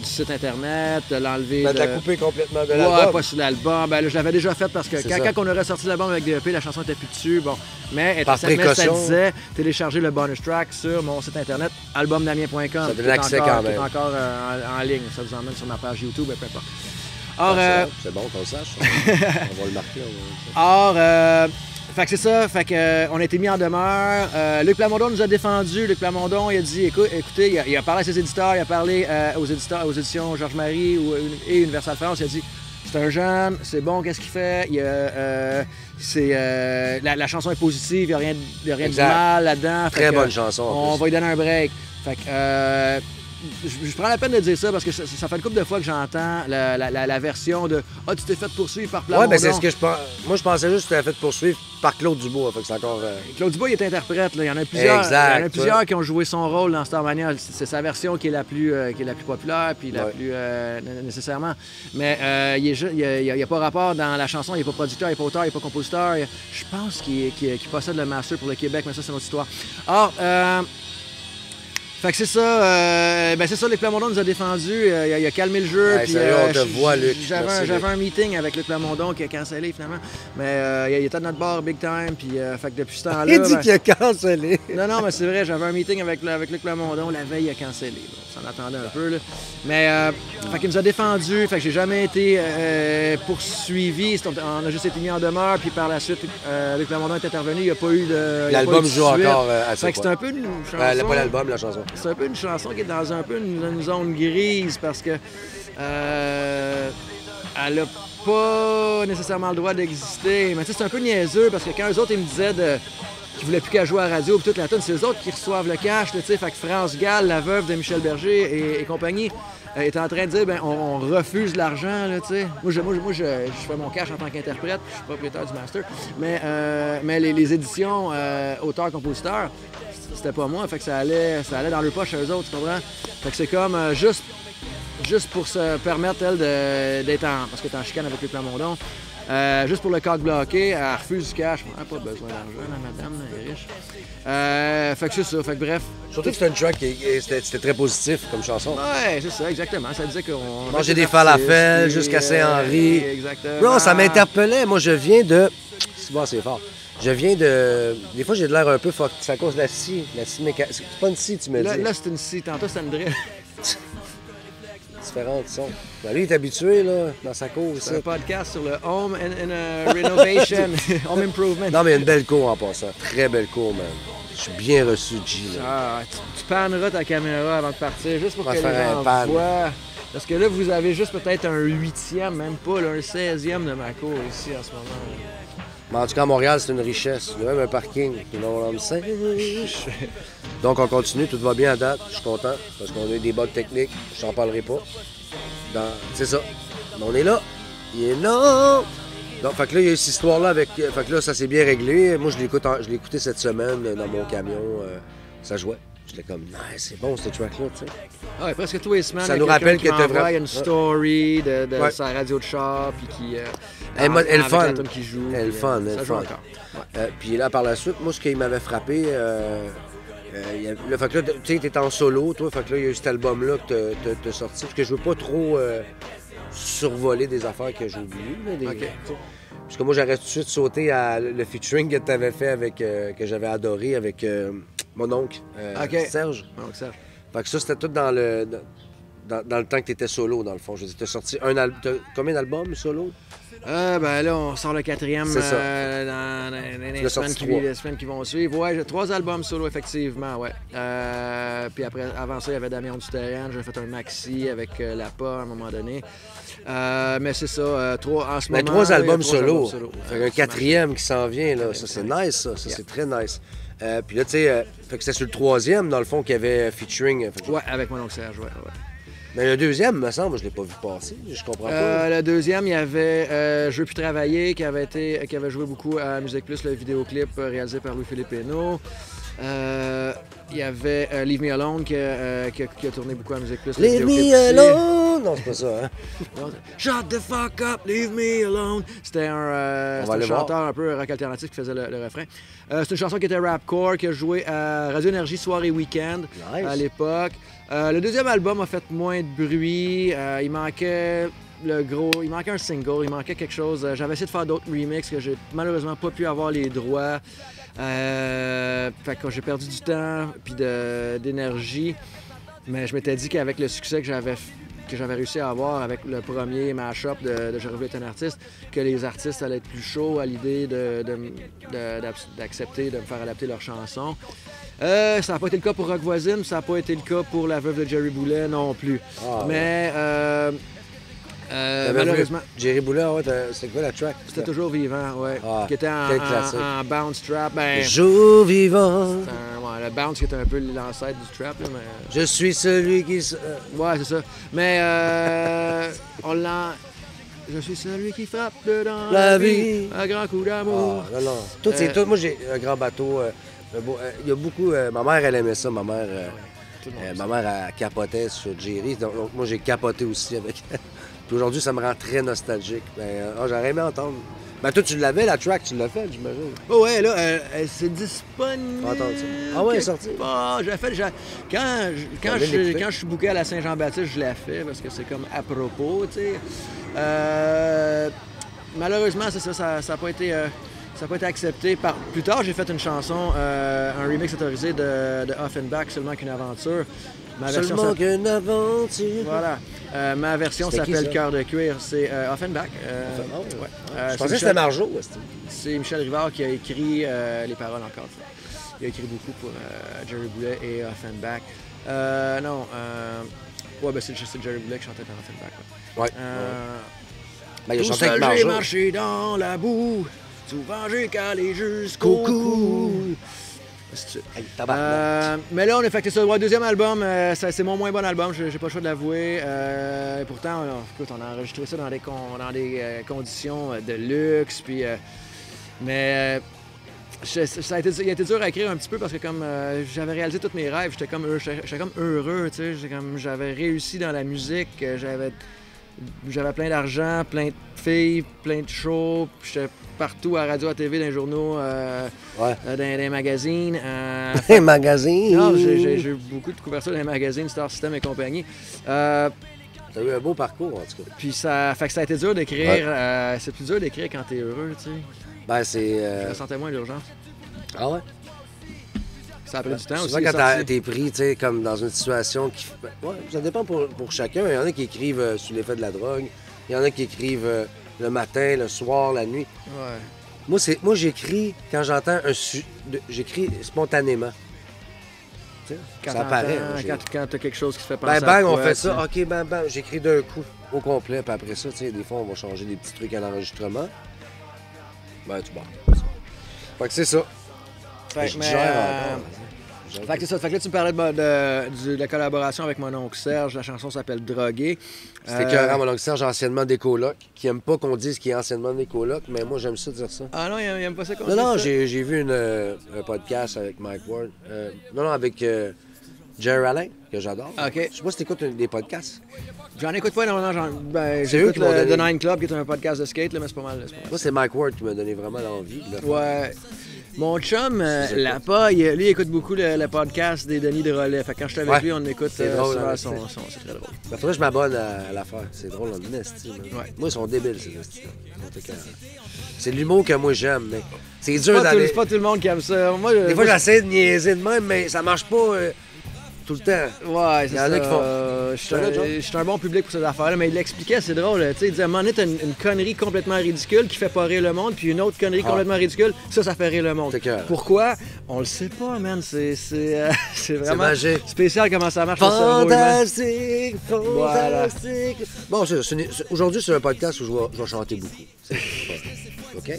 site Internet, de l'enlever de la couper complètement de l'album. Ouais, pas sur l'album. Ben là, je l'avais déjà fait parce que quand on a ressorti l'album avec DEP, la chanson était plus dessus. Bon, mais par précaution, ça disait télécharger le bonus track sur mon site Internet, albumdamien.com. Ça donne accès quand même. Qui est encore en ligne. Ça vous emmène sur ma page YouTube, peu importe. Or, c'est bon qu'on le sache. On va le marquer. Or, fait que c'est ça, fait que on a été mis en demeure. Luc Plamondon nous a défendu. Luc Plamondon, il a dit, écoutez, il a parlé à ses éditeurs, il a parlé aux éditions Georges-Marie et Universal France. Il a dit, c'est un jeune, c'est bon, qu'est-ce qu'il fait? La chanson est positive, il n'y a rien de mal là-dedans. Très bonne chanson. On va lui donner un break. Fait que je prends la peine de dire ça parce que ça fait une couple de fois que j'entends la version de « Ah, tu t'es fait poursuivre par Plamondon ». Ouais, ben c'est ce que je pense. Moi, je pensais juste que tu t'es fait poursuivre par Claude Dubois. Fait que c'est encore... Claude Dubois, il est interprète. Là. Il y en a plusieurs, exact, il y en a plusieurs qui ont joué son rôle dans Starmania. C'est sa version qui est la plus populaire, puis la plus nécessairement. Mais il n'y a pas rapport dans la chanson. Il n'est pas producteur, il n'est pas auteur, il n'est pas compositeur. Je pense qu'il possède le master pour le Québec, mais ça, c'est notre histoire. Or, fait que c'est ça, c'est ça, Luc Plamondon nous a défendu, il a calmé le jeu. Ouais, sérieux, on te voit, Luc. J'avais un meeting avec Luc Plamondon qui a cancellé finalement, mais il était de notre bord big time, puis fait que depuis ce temps-là... Il dit qu'il a cancellé. Non, mais c'est vrai, j'avais un meeting avec Luc Plamondon, la veille il a cancellé, on s'en attendait un peu, là. Mais fait qu'il nous a défendu, fait que j'ai jamais été poursuivi, on a juste été mis en demeure, puis par la suite, Luc Plamondon est intervenu, il n'y a pas eu de... L'album joue encore à Fait que c'est un peu une chanson... pas l'album, la chanson. C'est un peu une chanson qui est dans un peu une zone grise parce que elle a pas nécessairement le droit d'exister. Mais tu sais, c'est un peu niaiseux parce que quand eux autres, ils me disaient qu'ils voulaient plus qu'à jouer à la radio, puis toute la tonne, c'est eux autres qui reçoivent le cash, tu sais. Fait que France Gall, la veuve de Michel Berger et compagnie, est en train de dire, on refuse l'argent, là, tu sais. Moi, je fais mon cash en tant qu'interprète, je suis propriétaire du master. Mais les éditions auteurs-compositeurs, c'était pas moi, fait que ça allait dans le poche eux autres, tu comprends? Fait que c'est comme juste pour se permettre, elle, d'être parce que t'es en chicane avec Luc Plamondon, juste pour le cadre bloqué, elle refuse du cash. Elle n'a pas besoin d'argent, la madame, elle est riche. Fait que c'est ça, fait que bref. Surtout que c'était une track qui c'était très positif comme chanson. Ouais, c'est ça, exactement. Ça disait qu'on... Manger des falafels jusqu'à Saint-Henri. Exactement. Bro, ça m'interpellait. Moi, je viens de... C'est fort. Je viens de... Des fois, j'ai de l'air un peu fuck. C'est à cause de la scie. La scie mécanique. C'est pas une scie, tu me dis. Là, c'est une scie. Tantôt, c'est une drill. Différentes sons. Ben, lui, il est habitué, là, dans sa cour. C'est un podcast sur le home and renovation, home improvement. Non, mais il y a une belle cour en passant. Très belle cour, man. Je suis bien reçu, G. Tu panneras ta caméra avant de partir, juste pour que les gens voient. Parce que là, vous avez juste peut-être un 8e, même pas, là, un 16e de ma cour ici en ce moment. Mais en tout cas, à Montréal, c'est une richesse. Il y a même un parking. Donc, on continue. Tout va bien à date. Je suis content parce qu'on a eu des bugs techniques. Je n'en parlerai pas. C'est ça. Mais on est là. Il est là. Donc, fait que là, il y a eu cette histoire-là avec... Fait que là, ça s'est bien réglé. Moi, je l'ai écouté cette semaine dans mon camion. Ça jouait. J'étais comme, c'est bon, cette track-là, tu sais. Ah ouais, presque tous les semaines, ça nous rappelle que t'es vraiment... une story de sa radio de char, puis qui... elle est fun. La tune qui joue. Elle est fun, elle ça joue encore. Ouais. Puis là, par la suite, moi, ce qui m'avait frappé... fait que là, tu sais, t'es en solo, toi. Fait que là, il y a eu cet album-là que t'as sorti. Parce que je veux pas trop survoler des affaires que j'ai oubliées. OK. Parce que moi, j'aurais tout de suite sauté à le featuring que tu avais fait avec, que j'avais adoré avec mon oncle, Serge. Donc, Serge. Fait que ça, c'était tout dans le temps que tu étais solo, dans le fond. Je veux dire, tu as sorti combien d'albums solo? Ben là, on sort le 4e C'est ça. dans les semaines qui vont suivre. Ouais, j'ai 3 albums solo, effectivement, ouais. Puis après, avant ça, il y avait Damien du Terrain. J'ai fait un maxi avec Lapa à un moment donné. Mais c'est ça, en ce moment... 3 albums solo. Fait un 4e qui s'en vient, là. Ça, c'est nice, ça. Ça, c'est très nice. Puis là, tu sais, fait que c'était sur le 3e, dans le fond, qu'il y avait featuring. Ouais, avec mon oncle Serge, ouais. Mais le 2e, me semble, je l'ai pas vu passer. Je comprends pas. Le 2e, il y avait Je veux plus travailler, qui avait joué beaucoup à Musique Plus, le vidéoclip réalisé par Louis-Philippe Hénaud. Il y avait Leave Me Alone qui a tourné beaucoup à Musique Plus. Leave Me Alone! Non, c'est pas ça, hein? Shut the fuck up, leave me alone! C'était un chanteur un peu rock alternatif qui faisait le refrain. C'est une chanson qui était rapcore, qui a joué à Radio Énergie Soir et Week-end à l'époque. Le 2e album a fait moins de bruit. Il manquait un single, il manquait quelque chose. J'avais essayé de faire d'autres remixes que j'ai malheureusement pas pu avoir les droits. Fait que j'ai perdu du temps puis d'énergie. Mais je m'étais dit qu'avec le succès que j'avais réussi à avoir avec le premier mash-up de Je voulais être un artiste, que les artistes allaient être plus chauds à l'idée d'accepter de me faire adapter leurs chansons. Ça n'a pas été le cas pour Rock Voisine, ça n'a pas été le cas pour La Veuve de Jerry Boulet non plus. Mais malheureusement... Jerry Boulet, ouais, c'est quoi la track? C'était Toujours vivant, ouais. Qui était en bounce trap. Toujours vivant. Le bounce qui était un peu l'ancêtre du trap. Là, mais... Je suis celui qui... Ouais, c'est ça. Mais Je suis celui qui frappe dans la vie. Un grand coup d'amour. Non. Tout, c'est tout. Moi, j'ai un grand bateau. Il y a beaucoup... ma mère, elle aimait ça. Ma mère, elle capotait sur Jerry. Donc moi, j'ai capoté aussi avec elle. Puis aujourd'hui, ça me rend très nostalgique. J'aurais aimé entendre. Ben toi, tu l'avais, la track, tu l'as fait, j'imagine. Oh ouais, là, c'est disponible. Ah ouais, elle est sortie. Quand je suis booké à la Saint-Jean-Baptiste, je l'ai fait parce que c'est comme à propos, tu sais. Malheureusement, c'est ça n'a pas été... ça n'a pas été accepté. Plus tard, j'ai fait une chanson, un remix autorisé de Offenbach, Seulement qu'une aventure. Seulement qu'une aventure. Voilà. Ma version s'appelle Cœur de cuir. C'est Offenbach. Je pensais que c'était Marjo. C'est Michel Rivard qui a écrit les paroles encore. Il a écrit beaucoup pour Jerry Boulet et Offenbach. C'est Jerry Boulet qui chantait dans Offenbach. Il a chanté avec Marjo. J'ai marché dans la boue. Souvent j'ai calé jusqu'au cou. Mais là, on a fait ça. Le 2e album, c'est mon moins bon album, j'ai pas le choix de l'avouer. Et pourtant, on a enregistré ça dans des conditions de luxe. Puis, mais il a été dur à écrire un petit peu parce que comme j'avais réalisé tous mes rêves, j'étais comme heureux. J'avais réussi dans la musique, j'avais plein d'argent, plein de filles, plein de shows. J'étais partout à radio, à TV, dans les journaux, dans les magazines. Les magazines? Non, j'ai eu beaucoup de couvertures dans les magazines, Star System et compagnie. T'as eu un beau parcours, en tout cas. Puis ça a été dur d'écrire. C'est plus dur d'écrire quand t'es heureux, tu sais. Je ressentais moins l'urgence. Ah ouais? Ça a pris du temps aussi. Souvent, quand t'es pris, tu sais, comme dans une situation qui... ça dépend pour chacun. Il y en a qui écrivent sous l'effet de la drogue. Il y en a qui écrivent le matin, le soir, la nuit. Ouais. Moi, j'écris quand j'entends j'écris spontanément. Ça apparaît. Quand t'as quelque chose qui te fait penser bang, à quoi, on fait ça. OK, bang. J'écris d'un coup au complet. Puis après ça, tu sais, des fois, on va changer des petits trucs à l'enregistrement. Tu barres. Fait que c'est ça. Fait que là, tu me parlais de la collaboration avec mon oncle Serge. La chanson s'appelle Drogué. C'était écœurant, mon oncle Serge, anciennement des colocs, qui aime pas qu'on dise qu'il est anciennement des colocs, mais moi, j'aime ça dire ça. Ah non, il aime pas ça qu'on dise ça? Non, j'ai vu un podcast avec Mike Ward. Avec Jerry Allen, que j'adore. OK. Je sais pas si t'écoutes des podcasts. J'en écoute pas énormément. J'écoute The Nine Club, qui est un podcast de skate, là, mais c'est pas mal. Moi, c'est Mike Ward qui m'a donné vraiment l'envie de le faire. Ouais. Mon chum, là-bas, lui, il écoute beaucoup le podcast des Denis de Relais. Fait que quand je suis avec lui, on écoute drôle, souvent hein, son. C'est très drôle. Ben, faudrait que je m'abonne à l'affaire. C'est drôle, on est esti, man. Ouais. Moi, ils sont débiles, ces esti. C'est de l'humour que moi j'aime, mais c'est dur d'aller. C'est pas tout le monde qui aime ça. Des fois, j'essaie de niaiser de même, mais ça marche pas tout le temps. Ouais, c'est Il y en a qui font. Je suis un bon public pour ces affaires-là, mais il l'expliquait, c'est drôle. Tu sais, il disait, à un moment donné, t'as une connerie complètement ridicule qui fait pas rire le monde, puis une autre connerie complètement ridicule, ça fait rire le monde. Pourquoi? On le sait pas, man. C'est vraiment spécial comment ça marche. Fantastique, fantastique. Voilà. Bon, aujourd'hui, c'est un podcast où je vais chanter beaucoup. OK?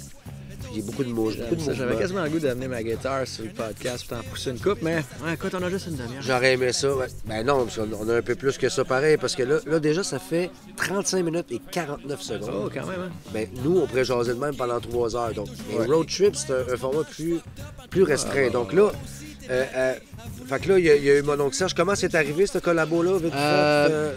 J'ai beaucoup de mots. J'avais quasiment le goût d'amener ma guitare sur le podcast pour t'en pousser une coupe, mais écoute, on a juste une demi-heure. J'aurais aimé ça. Ouais. Ben non, parce qu'on a un peu plus que ça pareil, parce que là déjà, ça fait 35 minutes et 49 secondes. Oh, quand même, hein? Ben, nous, on pourrait jaser de même pendant 3 heures. Donc, Road Trip, c'est un format plus restreint. Donc là, fait que là, il y a eu mon oncle Serge. Comment c'est arrivé, ce collabo-là?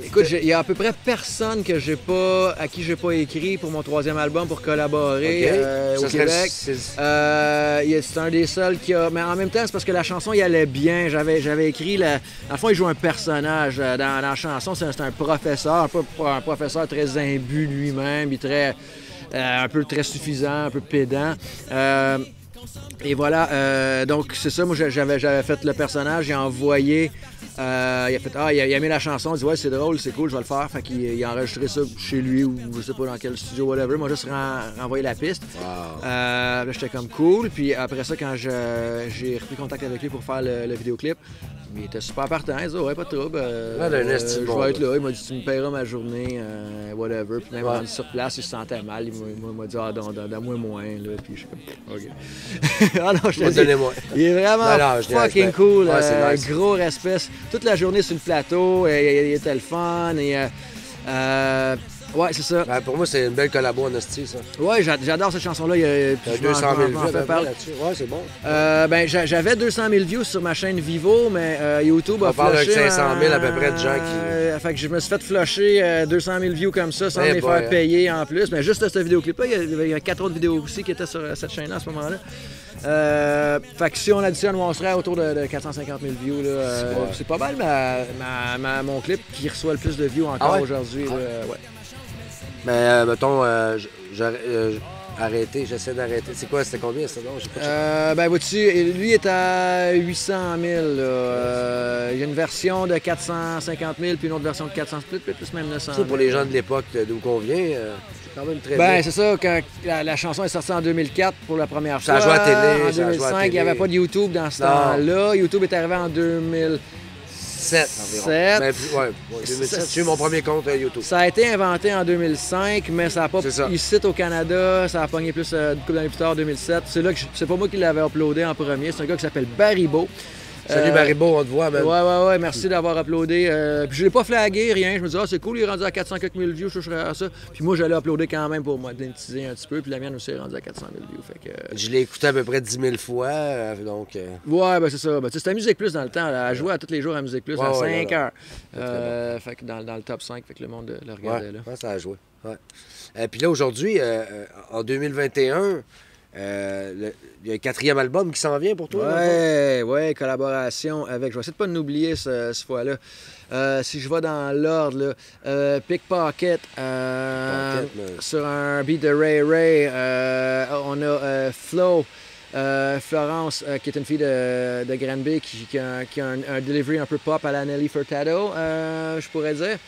Écoute, il y a à peu près personne à qui j'ai pas écrit pour mon 3e album pour collaborer au Québec. C'est un des seuls qui a... Mais en même temps, c'est parce que la chanson, il allait bien. J'avais écrit... Dans le fond, il joue un personnage dans la chanson. C'est un professeur, un professeur très imbu lui-même, un peu très suffisant, un peu pédant. Et voilà, donc c'est ça, moi j'avais fait le personnage, j'ai envoyé, il a fait, il a aimé la chanson, il dit ouais c'est drôle, c'est cool, je vais le faire, fait qu'il a enregistré ça chez lui ou je sais pas dans quel studio, whatever, moi juste renvoyé la piste. Wow. Là j'étais comme cool, puis après ça quand j'ai repris contact avec lui pour faire le vidéoclip, il était super partant, il dit ouais pas de trouble, je vais être là, il m'a dit tu me paieras ma journée, whatever, puis même rendu sur place, il se sentait mal, il m'a dit donne-moi moins, là, puis je suis comme ok. Ah non, je te dis, il est vraiment fucking cool, nice. Gros respect, toute la journée sur le plateau, il était le fun, et ouais, c'est ça. Ben, pour moi, c'est une belle collabo en hostie, ça. Ouais, j'adore cette chanson-là. Il y a 200 000 vues là-dessus. Ouais, c'est bon. Ben, j'avais 200 000 views sur ma chaîne Vivo, mais YouTube a flushé. On parle de 500 000 à peu près de gens qui... Fait que je me suis fait flusher 200 000 views comme ça, sans me les faire payer en plus. Mais juste cette vidéoclip-là, il y a 4 autres vidéos aussi qui étaient sur cette chaîne-là à ce moment-là. Fait que si on additionne, on serait autour de 450 000 views. C'est pas mal mon clip qui reçoit le plus de views encore aujourd'hui. Ouais. Mais mettons, j'essaie d'arrêter. C'est quoi, c'était combien ça? Ben vois-tu, lui est à 800 000. Il y a une version de 450 000 puis une autre version de 400 000, plus même 900 000. Pour les gens de l'époque d'où qu'on vient, c'est quand même très bien. Ben c'est ça, quand la chanson est sortie en 2004 pour la première fois. Ça a joué à télé. En 2005, il n'y avait pas de YouTube dans ce temps-là. YouTube est arrivé en 2007 environ. Ben, 2007, j'ai eu mon premier compte YouTube. Ça a été inventé en 2005, mais ça n'a pas... Ici au Canada, ça a pogné plus une couple d'années plus tard, 2007. C'est pas moi qui l'avais uploadé en premier, c'est un gars qui s'appelle Baribo. Salut Baribo, on te voit, man. Ouais, merci d'avoir uploadé. Puis je l'ai pas flagué, rien. Je me disais, c'est cool, il est rendu à 400 quelques mille views, je serais à ça. Puis moi, j'allais uploader quand même pour monétiser un petit peu. Puis la mienne aussi est rendue à 400 000 views. Fait que, je l'ai écouté à peu près 10 000 fois, donc... Ouais, ben c'est ça. Ben, c'était à Musique Plus dans le temps. Elle jouait tous les jours à Musique Plus à 5 heures. Fait que dans le top 5, fait que le monde le regardait là. Ouais, ça a joué. Ouais. Puis là, aujourd'hui, en 2021... il y a un 4e album qui s'en vient pour toi? Ouais, collaboration avec... Je vais essayer de pas nous oublier cette fois-là. Si je vais dans l'ordre, Pickpocket, sur un beat de Ray Ray, on a Flo, Florence, qui est une fille de Granby, qui a un delivery un peu pop à la Nelly Furtado, je pourrais dire.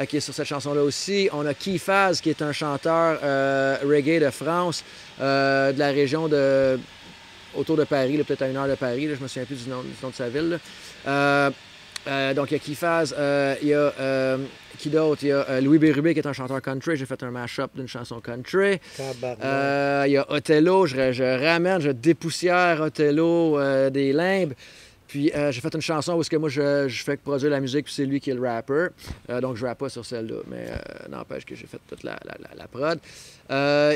Qui est sur cette chanson-là aussi. On a Keefaz, qui est un chanteur reggae de France, de la région autour de Paris, peut-être à 1 heure de Paris. Là, je me souviens plus du nom de sa ville. Donc, il y a Keefaz, il y a qui d'autre? Il y a Louis Bérubé, qui est un chanteur country. J'ai fait un mash-up d'une chanson country. Il y a Othello. Je dépoussière Othello des limbes. Puis j'ai fait une chanson où moi je fais que produire la musique, puis c'est lui qui est le rapper. Donc je rappe pas sur celle-là, mais n'empêche que j'ai fait toute la prod.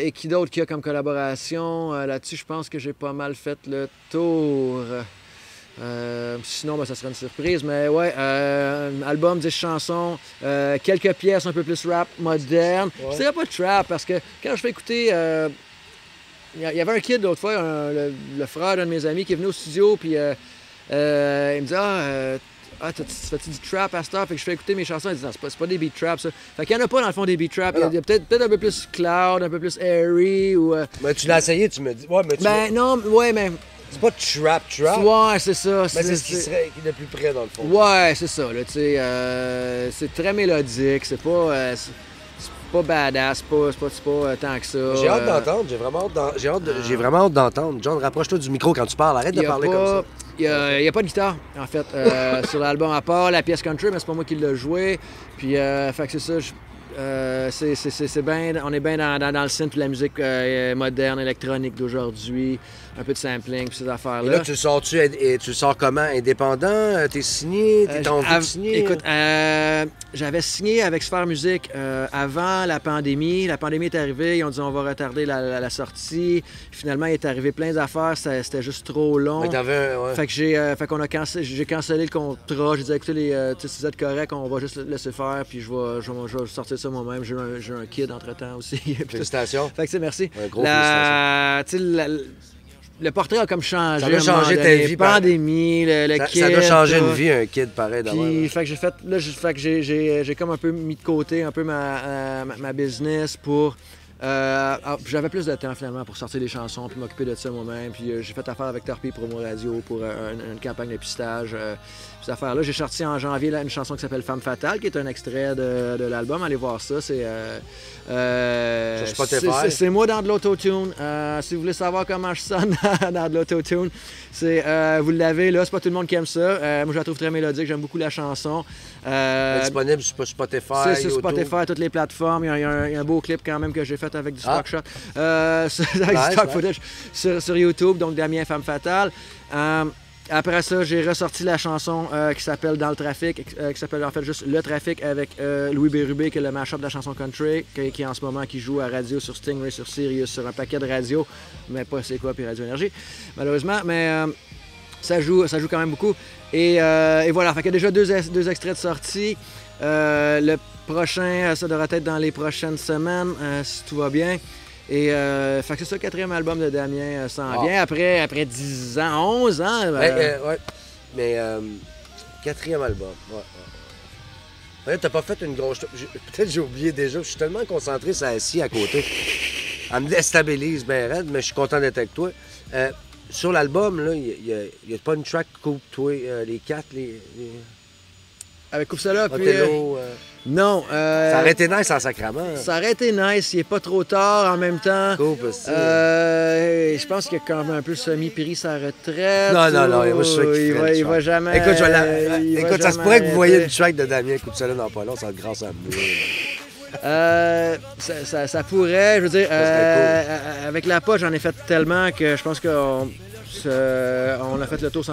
Et qui d'autre qu'il y a comme collaboration? Là-dessus, je pense que j'ai pas mal fait le tour. Sinon, ça serait une surprise. Mais ouais, un album, 10 chansons, quelques pièces un peu plus rap moderne. Ouais. Je dirais pas trap, parce que quand je fais écouter... il y avait un kid l'autre fois, le frère d'un de mes amis qui est venu au studio, puis il me dit tu fais-tu du trap à cette heure? Fait que je fais écouter mes chansons. Il dit non, c'est pas des beat traps, ça. Fait qu'il y en a pas dans le fond des beat traps. Il y a peut-être un peu plus cloud, un peu plus airy ou. Mais tu l'as essayé, tu me dis. Ouais, mais mais. C'est pas trap. Ouais, c'est ça. Mais c'est ce qui serait le plus près dans le fond. Ouais, c'est ça, là, tu sais. C'est très mélodique, c'est pas. C'est pas badass, c'est pas tant que ça. J'ai hâte d'entendre, j'ai vraiment hâte d'entendre. John, rapproche-toi du micro quand tu parles, arrête de parler comme ça. Il n'y a pas de guitare, en fait, sur l'album, à part la pièce country, mais c'est pas moi qui l'ai joué. Puis, fait que c'est ça, c'est bien, on est bien dans le synth de la musique moderne, électronique d'aujourd'hui, un peu de sampling, puis ces affaires-là. Et là, tu le sors comment? Indépendant? T'es signé? T'es envie de signer? Écoute, j'avais signé avec Sphère Musique avant la pandémie. La pandémie est arrivée, ils ont dit on va retarder la sortie. Finalement, il est arrivé plein d'affaires, c'était juste trop long. Ouais. Fait que j'ai cancellé le contrat. J'ai dit écoutez, si vous êtes correct, on va juste le laisser faire, puis je vais sortir ça moi-même. J'ai un kid entre-temps aussi. Félicitations. Fait que c'est merci. Un gros félicitations. Le portait a comme changé. Ça doit changer ta vie. Pandémie, le kid. Ça doit changer une vie, un kid pareil d'abord. Puis, fait que j'ai comme un peu mis de côté un peu ma business pour. J'avais plus de temps finalement pour sortir des chansons puis m'occuper de ça moi-même. Puis j'ai fait affaire avec Torpille Promo Radio pour une campagne de pistage. Ces affaires-là. J'ai sorti en janvier une chanson qui s'appelle Femme Fatale, qui est un extrait de l'album. Allez voir ça. C'est moi dans de l'autotune. Si vous voulez savoir comment je sonne dans de l'autotune, vous l'avez là. C'est pas tout le monde qui aime ça. Moi, je la trouve très mélodique. J'aime beaucoup la chanson. Disponible sur Spotify. C'est sur Spotify, toutes les plateformes. Il y a un beau clip quand même que j'ai fait avec du stock shot. Avec stock footage sur YouTube, donc Damien Femme Fatale. Après ça, j'ai ressorti la chanson qui s'appelle Dans le trafic, qui s'appelle en fait juste Le Trafic avec Louis Bérubé, qui est le mash-up de la chanson country, qui en ce moment qui joue à radio sur Stingray, sur Sirius, sur un paquet de radios, mais pas C'est quoi puis Radio Énergie, malheureusement. Mais ça joue quand même beaucoup. Et voilà, fait qu'il y a déjà deux extraits de sortie. Le prochain, ça devrait être dans les prochaines semaines, si tout va bien. Et fait que c'est ça, le 4e album de Damien s'en vient après 10 ans, 11 ans. Ouais. Mais 4e album. Ouais. T'as pas fait une grosse. Peut-être j'ai oublié déjà. Je suis tellement concentré sur la scie à côté. Elle me déstabilise bien raide, mais je suis content d'être avec toi. Sur l'album, là, il n'y a pas une track coupe, toi, les 4, Avec Coupe ça là, puis. Non. Ça aurait été nice en sacrament. Ça aurait été nice. Il n'est pas trop tard en même temps. Je pense qu'il a quand même un peu semi-pris sa retraite. Non. Il va jamais. Écoute, ça se pourrait que vous voyez une track de Damien Coupe ça là dans pas long, ça va être grâce à moi. Ça pourrait. Je veux dire, avec la poche, j'en ai fait tellement que je pense qu'on a fait le tour.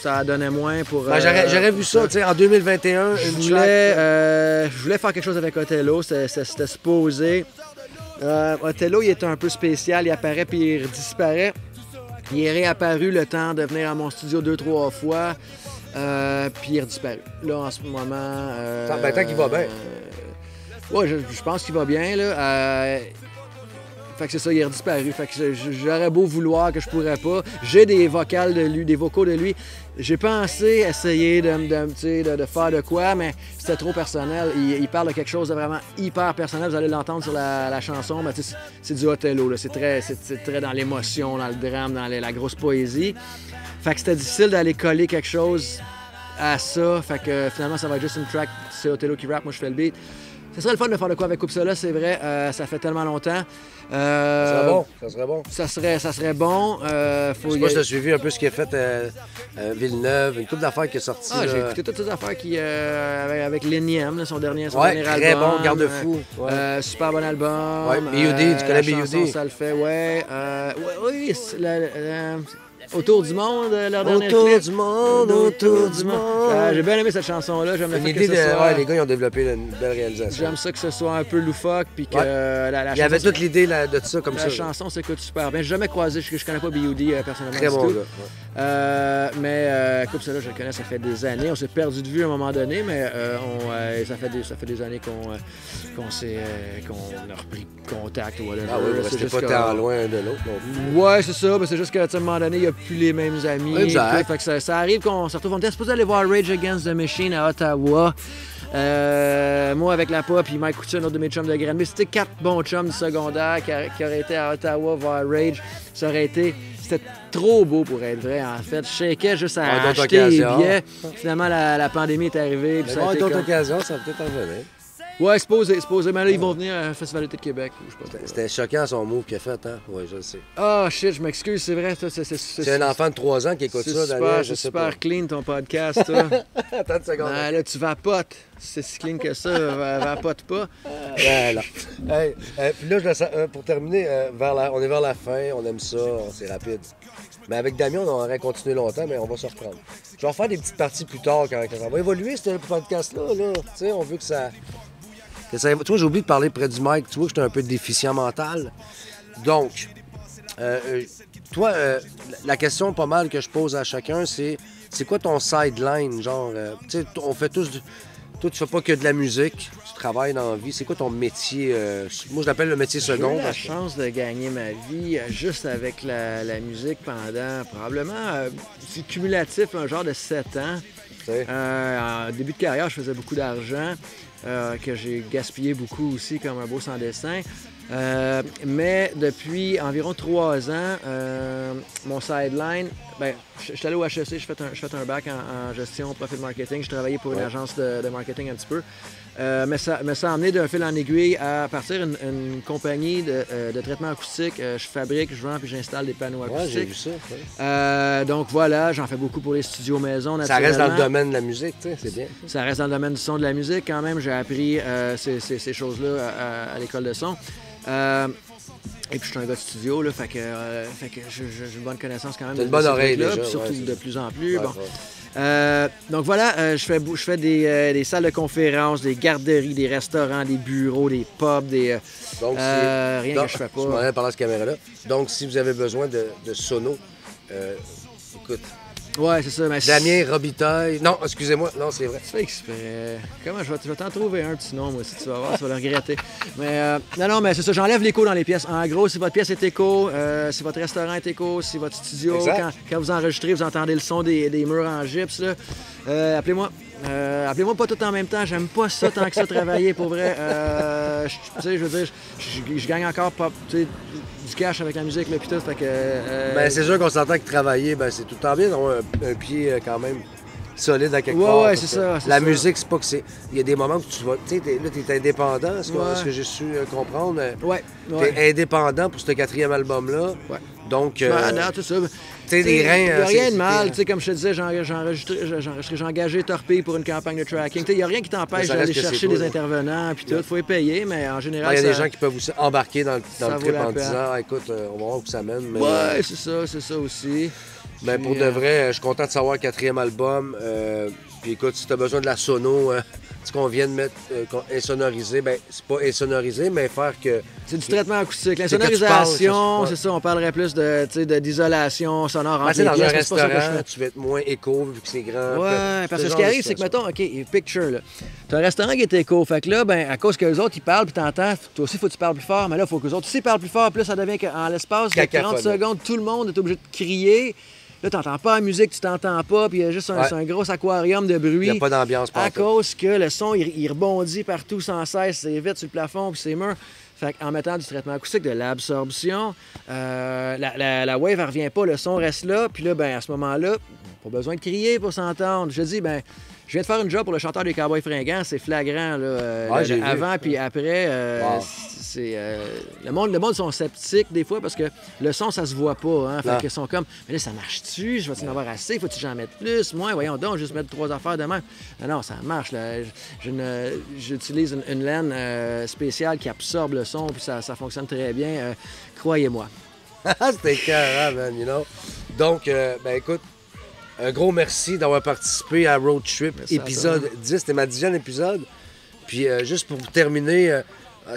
Ça donnait moins pour... j'aurais vu ça, tu sais, en 2021, je voulais faire quelque chose avec Othello, c'était supposé. Othello, il est un peu spécial, il apparaît puis il disparaît. Il est réapparu le temps de venir à mon studio 2-3 fois, puis il est redisparu. Là, en ce moment... tant qu'il va bien. Ouais, je pense qu'il va bien, là. Fait que c'est ça, il est redisparu. Fait que j'aurais beau vouloir que je pourrais pas. J'ai des vocaux de lui. J'ai pensé essayer de faire de quoi, mais c'était trop personnel. Il parle de quelque chose de vraiment hyper personnel. Vous allez l'entendre sur la chanson. Mais c'est du Othello, là. C'est très dans l'émotion, dans le drame, dans la grosse poésie. Fait que c'était difficile d'aller coller quelque chose à ça. Fait que finalement, ça va être juste une track. C'est Othello qui rappe, moi je fais le beat. Ce serait le fun de faire de quoi avec Coupe ça là, c'est vrai. Ça fait tellement longtemps. Ça serait bon. Ça serait bon. Je sais pas si t'as suivi un peu ce qu'il a fait Villeneuve, une couple d'affaires qui est sortie. J'ai écouté toutes ces affaires avec L'Énième, son dernier album. Très bon, Garde-fou. Super bon album. B.U.D., tu connais B.U.D.? Ça le fait, ouais. Oui, Autour du monde, leur dernier Autour clip. du monde, autour du monde. J'ai bien aimé cette chanson-là. J'aime le Une fait idée que ce de... soit... Ouais, les gars, ils ont développé une belle réalisation. J'aime ça que ce soit un peu loufoque, puis que Ouais. la Il y avait chanson... toute l'idée là, de ça comme La ça. chanson s'écoute super bien. J'ai jamais croisé, je connais pas B.O.D. Personnellement Très du bon tout. gars. Ouais. Mais écoute, celle-là, je le connais, ça fait des années. On s'est perdu de vue à un moment donné, mais ça fait des années qu'on a repris contact ou whatever. Ah oui, vous C'est restez juste pas que- tant loin de l'autre non plus. Ouais, c'est ça. Mais c'est juste qu'à un moment donné, il n'y a plus les mêmes amis. Exact. Tout. Fait que ça arrive qu'on se retrouve. On était supposé aller voir Rage Against the Machine à Ottawa. Moi avec la pop, puis Mike Couture, un autre de mes chums de Granby. C'était 4 bons chums du secondaire qui auraient été à Ottawa voir Rage. Ça aurait été... C'était trop beau pour être vrai, en fait. Je shakeais juste à d'autres acheter les occasions. billets. Finalement, la pandémie est arrivée. puis Mais ça a bon, été d'autres comme- occasions, ça va peut-être en venir. Ouais, c'est posé. Mais là, ils vont venir à Festival d'été de Québec. Je sais pas trop. C'était choquant son move qu'il a fait, hein? Oui, je le sais. Ah, shit, je m'excuse, c'est vrai. C'est un enfant de 3 ans qui écoute C'est ça, super, Daniel, je c'est sais pas. super clean ton podcast, toi. Attends une seconde. Ah, là, tu vapotes. C'est si clean que ça, vapote pas. Voilà. Hey, puis là, pour terminer, on est vers la fin, on aime ça, c'est rapide. Mais avec Damien, on aurait continué longtemps, mais on va se reprendre. Je vais refaire des petites parties plus tard quand ça va évoluer, ce podcast-là. Là. Tu sais, on veut que ça... Toi, j'ai oublié de parler près du mic. Tu vois que j'étais un peu déficient mental. Donc, toi, la question pas mal que je pose à chacun, c'est quoi ton sideline? Genre, tu sais, on fait tous... Toi, tu fais pas que de la musique, tu travailles dans la vie. C'est quoi ton métier? Moi, je l'appelle le métier J'ai eu second. la parce que- chance de gagner ma vie juste avec la musique pendant probablement, c'est cumulatif, un genre de 7 ans. Tu sais. En début de carrière, je faisais beaucoup d'argent, que j'ai gaspillé beaucoup aussi comme un beau sans dessin. Mais depuis environ 3 ans, mon sideline, ben, je suis allé au HEC, je fais un bac en gestion profit marketing. Je travaillais pour une Ouais. agence de marketing un petit peu. Mais ça a amené d'un fil en aiguille à partir une compagnie de traitement acoustique. Je fabrique, je vends puis j'installe des panneaux Ouais, j'ai acoustiques. vu ça. Ouais. Donc voilà, j'en fais beaucoup pour les studios maison. Ça reste dans le naturellement. domaine de la musique, tu sais, c'est bien. Ça reste dans le domaine du son, de la musique quand même. J'ai appris ces choses-là à l'école de son. Et puis je suis un gars de studio, là, fait que j'ai une bonne connaissance quand même. T'as une de bonne ces oreille trucs-là, déjà, puis surtout ouais, c'est de ça. plus en plus. Ouais, Bon. ouais. Donc voilà, je fais des salles de conférences, des garderies, des restaurants, des bureaux, des pubs, Donc, rien donc, que je fais Je m'en pas. allais parler à cette caméra-là. Donc, si vous avez besoin de sono, écoute, Ouais, c'est ça. Mais Damien Robitaille... Non, excusez-moi, non, c'est vrai. Tu fais exprès. Comment je vais t'en trouver un petit nom, moi, si tu vas voir, tu vas le regretter. Mais non, mais c'est ça, j'enlève l'écho dans les pièces. En gros, si votre pièce est écho, si votre restaurant est écho, si votre studio, Exact. quand vous enregistrez, vous entendez le son des murs en gypse, là, appelez-moi. Appelez-moi pas tout en même temps, j'aime pas ça tant que ça travailler pour vrai. Tu sais, je veux dire, je gagne encore pas, tu sais, du cash avec la musique, là, pis tout, fait que... Ben, c'est sûr qu'on s'entend que travailler, ben, c'est tout le temps bien d'avoir un pied quand même solide à quelque Ouais, part. ouais, parce c'est que ça, c'est La ça. musique, c'est pas que c'est... Il y a des moments où tu vas... Tu sais, là, t'es indépendant, ce Ouais. que j'ai su comprendre. Ouais, T'es ouais. indépendant pour ce 4e album-là. Ouais. Donc, Ben, non, tout ça. tu sais, des reins... Il n'y a rien c'est- de mal. Tu sais, comme je te disais, j'ai engagé Torpille pour une campagne de tracking. Il n'y a rien qui Mais t'empêche ça d'aller reste que chercher c'est des pas, là. intervenants puis tout. Il faut les payer, mais en Il général, y a des ça- gens qui peuvent aussi embarquer dans ça le vaut trip la en peine. disant ah, écoute, on va voir où ça mène. Mais, Ouais, c'est ça aussi. mais Puis, pour de vrai, je suis content de savoir le 4e album. Puis écoute, si tu as besoin de la sono, ce qu'on vient de mettre insonorisé, ben c'est pas insonorisé, mais faire que. C'est du traitement acoustique. C'est que tu L'insonorisation, parles, c'est ça, on parlerait plus de, tu sais, d'isolation sonore Ben, entre tu sais, les dans un pièces, mais c'est pas ça que je restaurant, fais. tu vas être moins éco vu que c'est grand. Ouais, parce que ce genre qui de arrive, c'est que, situation. mettons, OK, picture, là. T'as un restaurant qui est éco. Fait que là, ben, à cause que les autres, ils parlent, puis t'entends, toi aussi, faut que tu parles plus fort. Mais là, faut que les autres aussi parlent plus fort. Puis là, ça devient qu'en l'espace de 30 Cacophone. secondes, tout le monde est obligé de crier. Là, t'entends pas la musique, tu t'entends pas, puis il y a juste Ouais. c'est un gros aquarium de bruit. Il n'y a pas d'ambiance À partout. cause que le son, il rebondit partout sans cesse, c'est vite sur le plafond, puis c'est murs. Fait qu'en mettant du traitement acoustique, de l'absorption, la wave, elle revient pas, le son reste là, puis là, ben, à ce moment-là, pas besoin de crier pour s'entendre. Je dis, ben, je viens de faire une job pour le chanteur des Cowboys Fringants, c'est flagrant, là. Ouais, j'ai vu. Avant puis après, Wow. c'est... le monde sont sceptiques des fois parce que le son, ça se voit pas, hein. Fait Non. qu'ils sont comme, mais là, ça marche-tu? Je vais-tu en avoir assez? Faut-tu que j'en mette plus? Moi, voyons donc, juste mettre 3 affaires de même. Non, ça marche, là. J'utilise une laine spéciale qui absorbe le son, puis ça fonctionne très bien. Croyez-moi. C'était écœurant, man, you know. Donc, ben écoute, un gros merci d'avoir participé à Road Trip, Merci épisode 10. C'était ma 10e épisode. Puis juste pour terminer,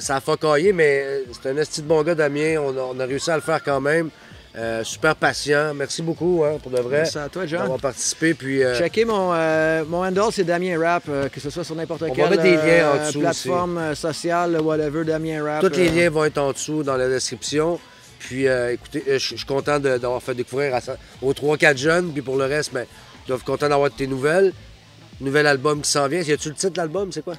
ça a focaillé, mais c'est un esti de bon gars, Damien. On a réussi à le faire quand même. Super patient. Merci beaucoup, hein, pour de vrai. Merci à toi, John. D'avoir participé. Puis, checkez mon handle, c'est Damien Rap, que ce soit sur n'importe quelle mettre des liens en dessous plateforme sociale, whatever, Damien Rap. tous les liens vont être en dessous dans la description. Puis écoutez, je suis content d'avoir fait découvrir aux 3-4 jeunes. Puis pour le reste, ben, je dois être content d'avoir tes nouvelles. Nouvel album qui s'en vient. Y a-tu le titre de l'album? C'est quoi?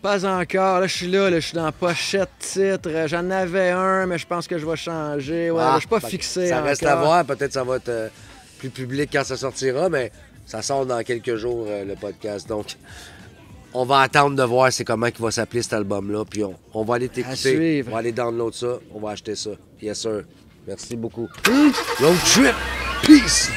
Pas encore. Là, je suis là, je suis dans la pochette titre. J'en avais un, mais je pense que je vais changer. Ouais, je suis pas fixé ça encore. reste à voir. Peut-être que ça va être plus public quand ça sortira, mais ça sort dans quelques jours, le podcast. Donc, on va attendre de voir c'est comment il va s'appeler cet album-là. Puis on va aller t'écouter. On va aller download ça. On va acheter ça. Yes, sir. Merci beaucoup. Road Trip. Peace.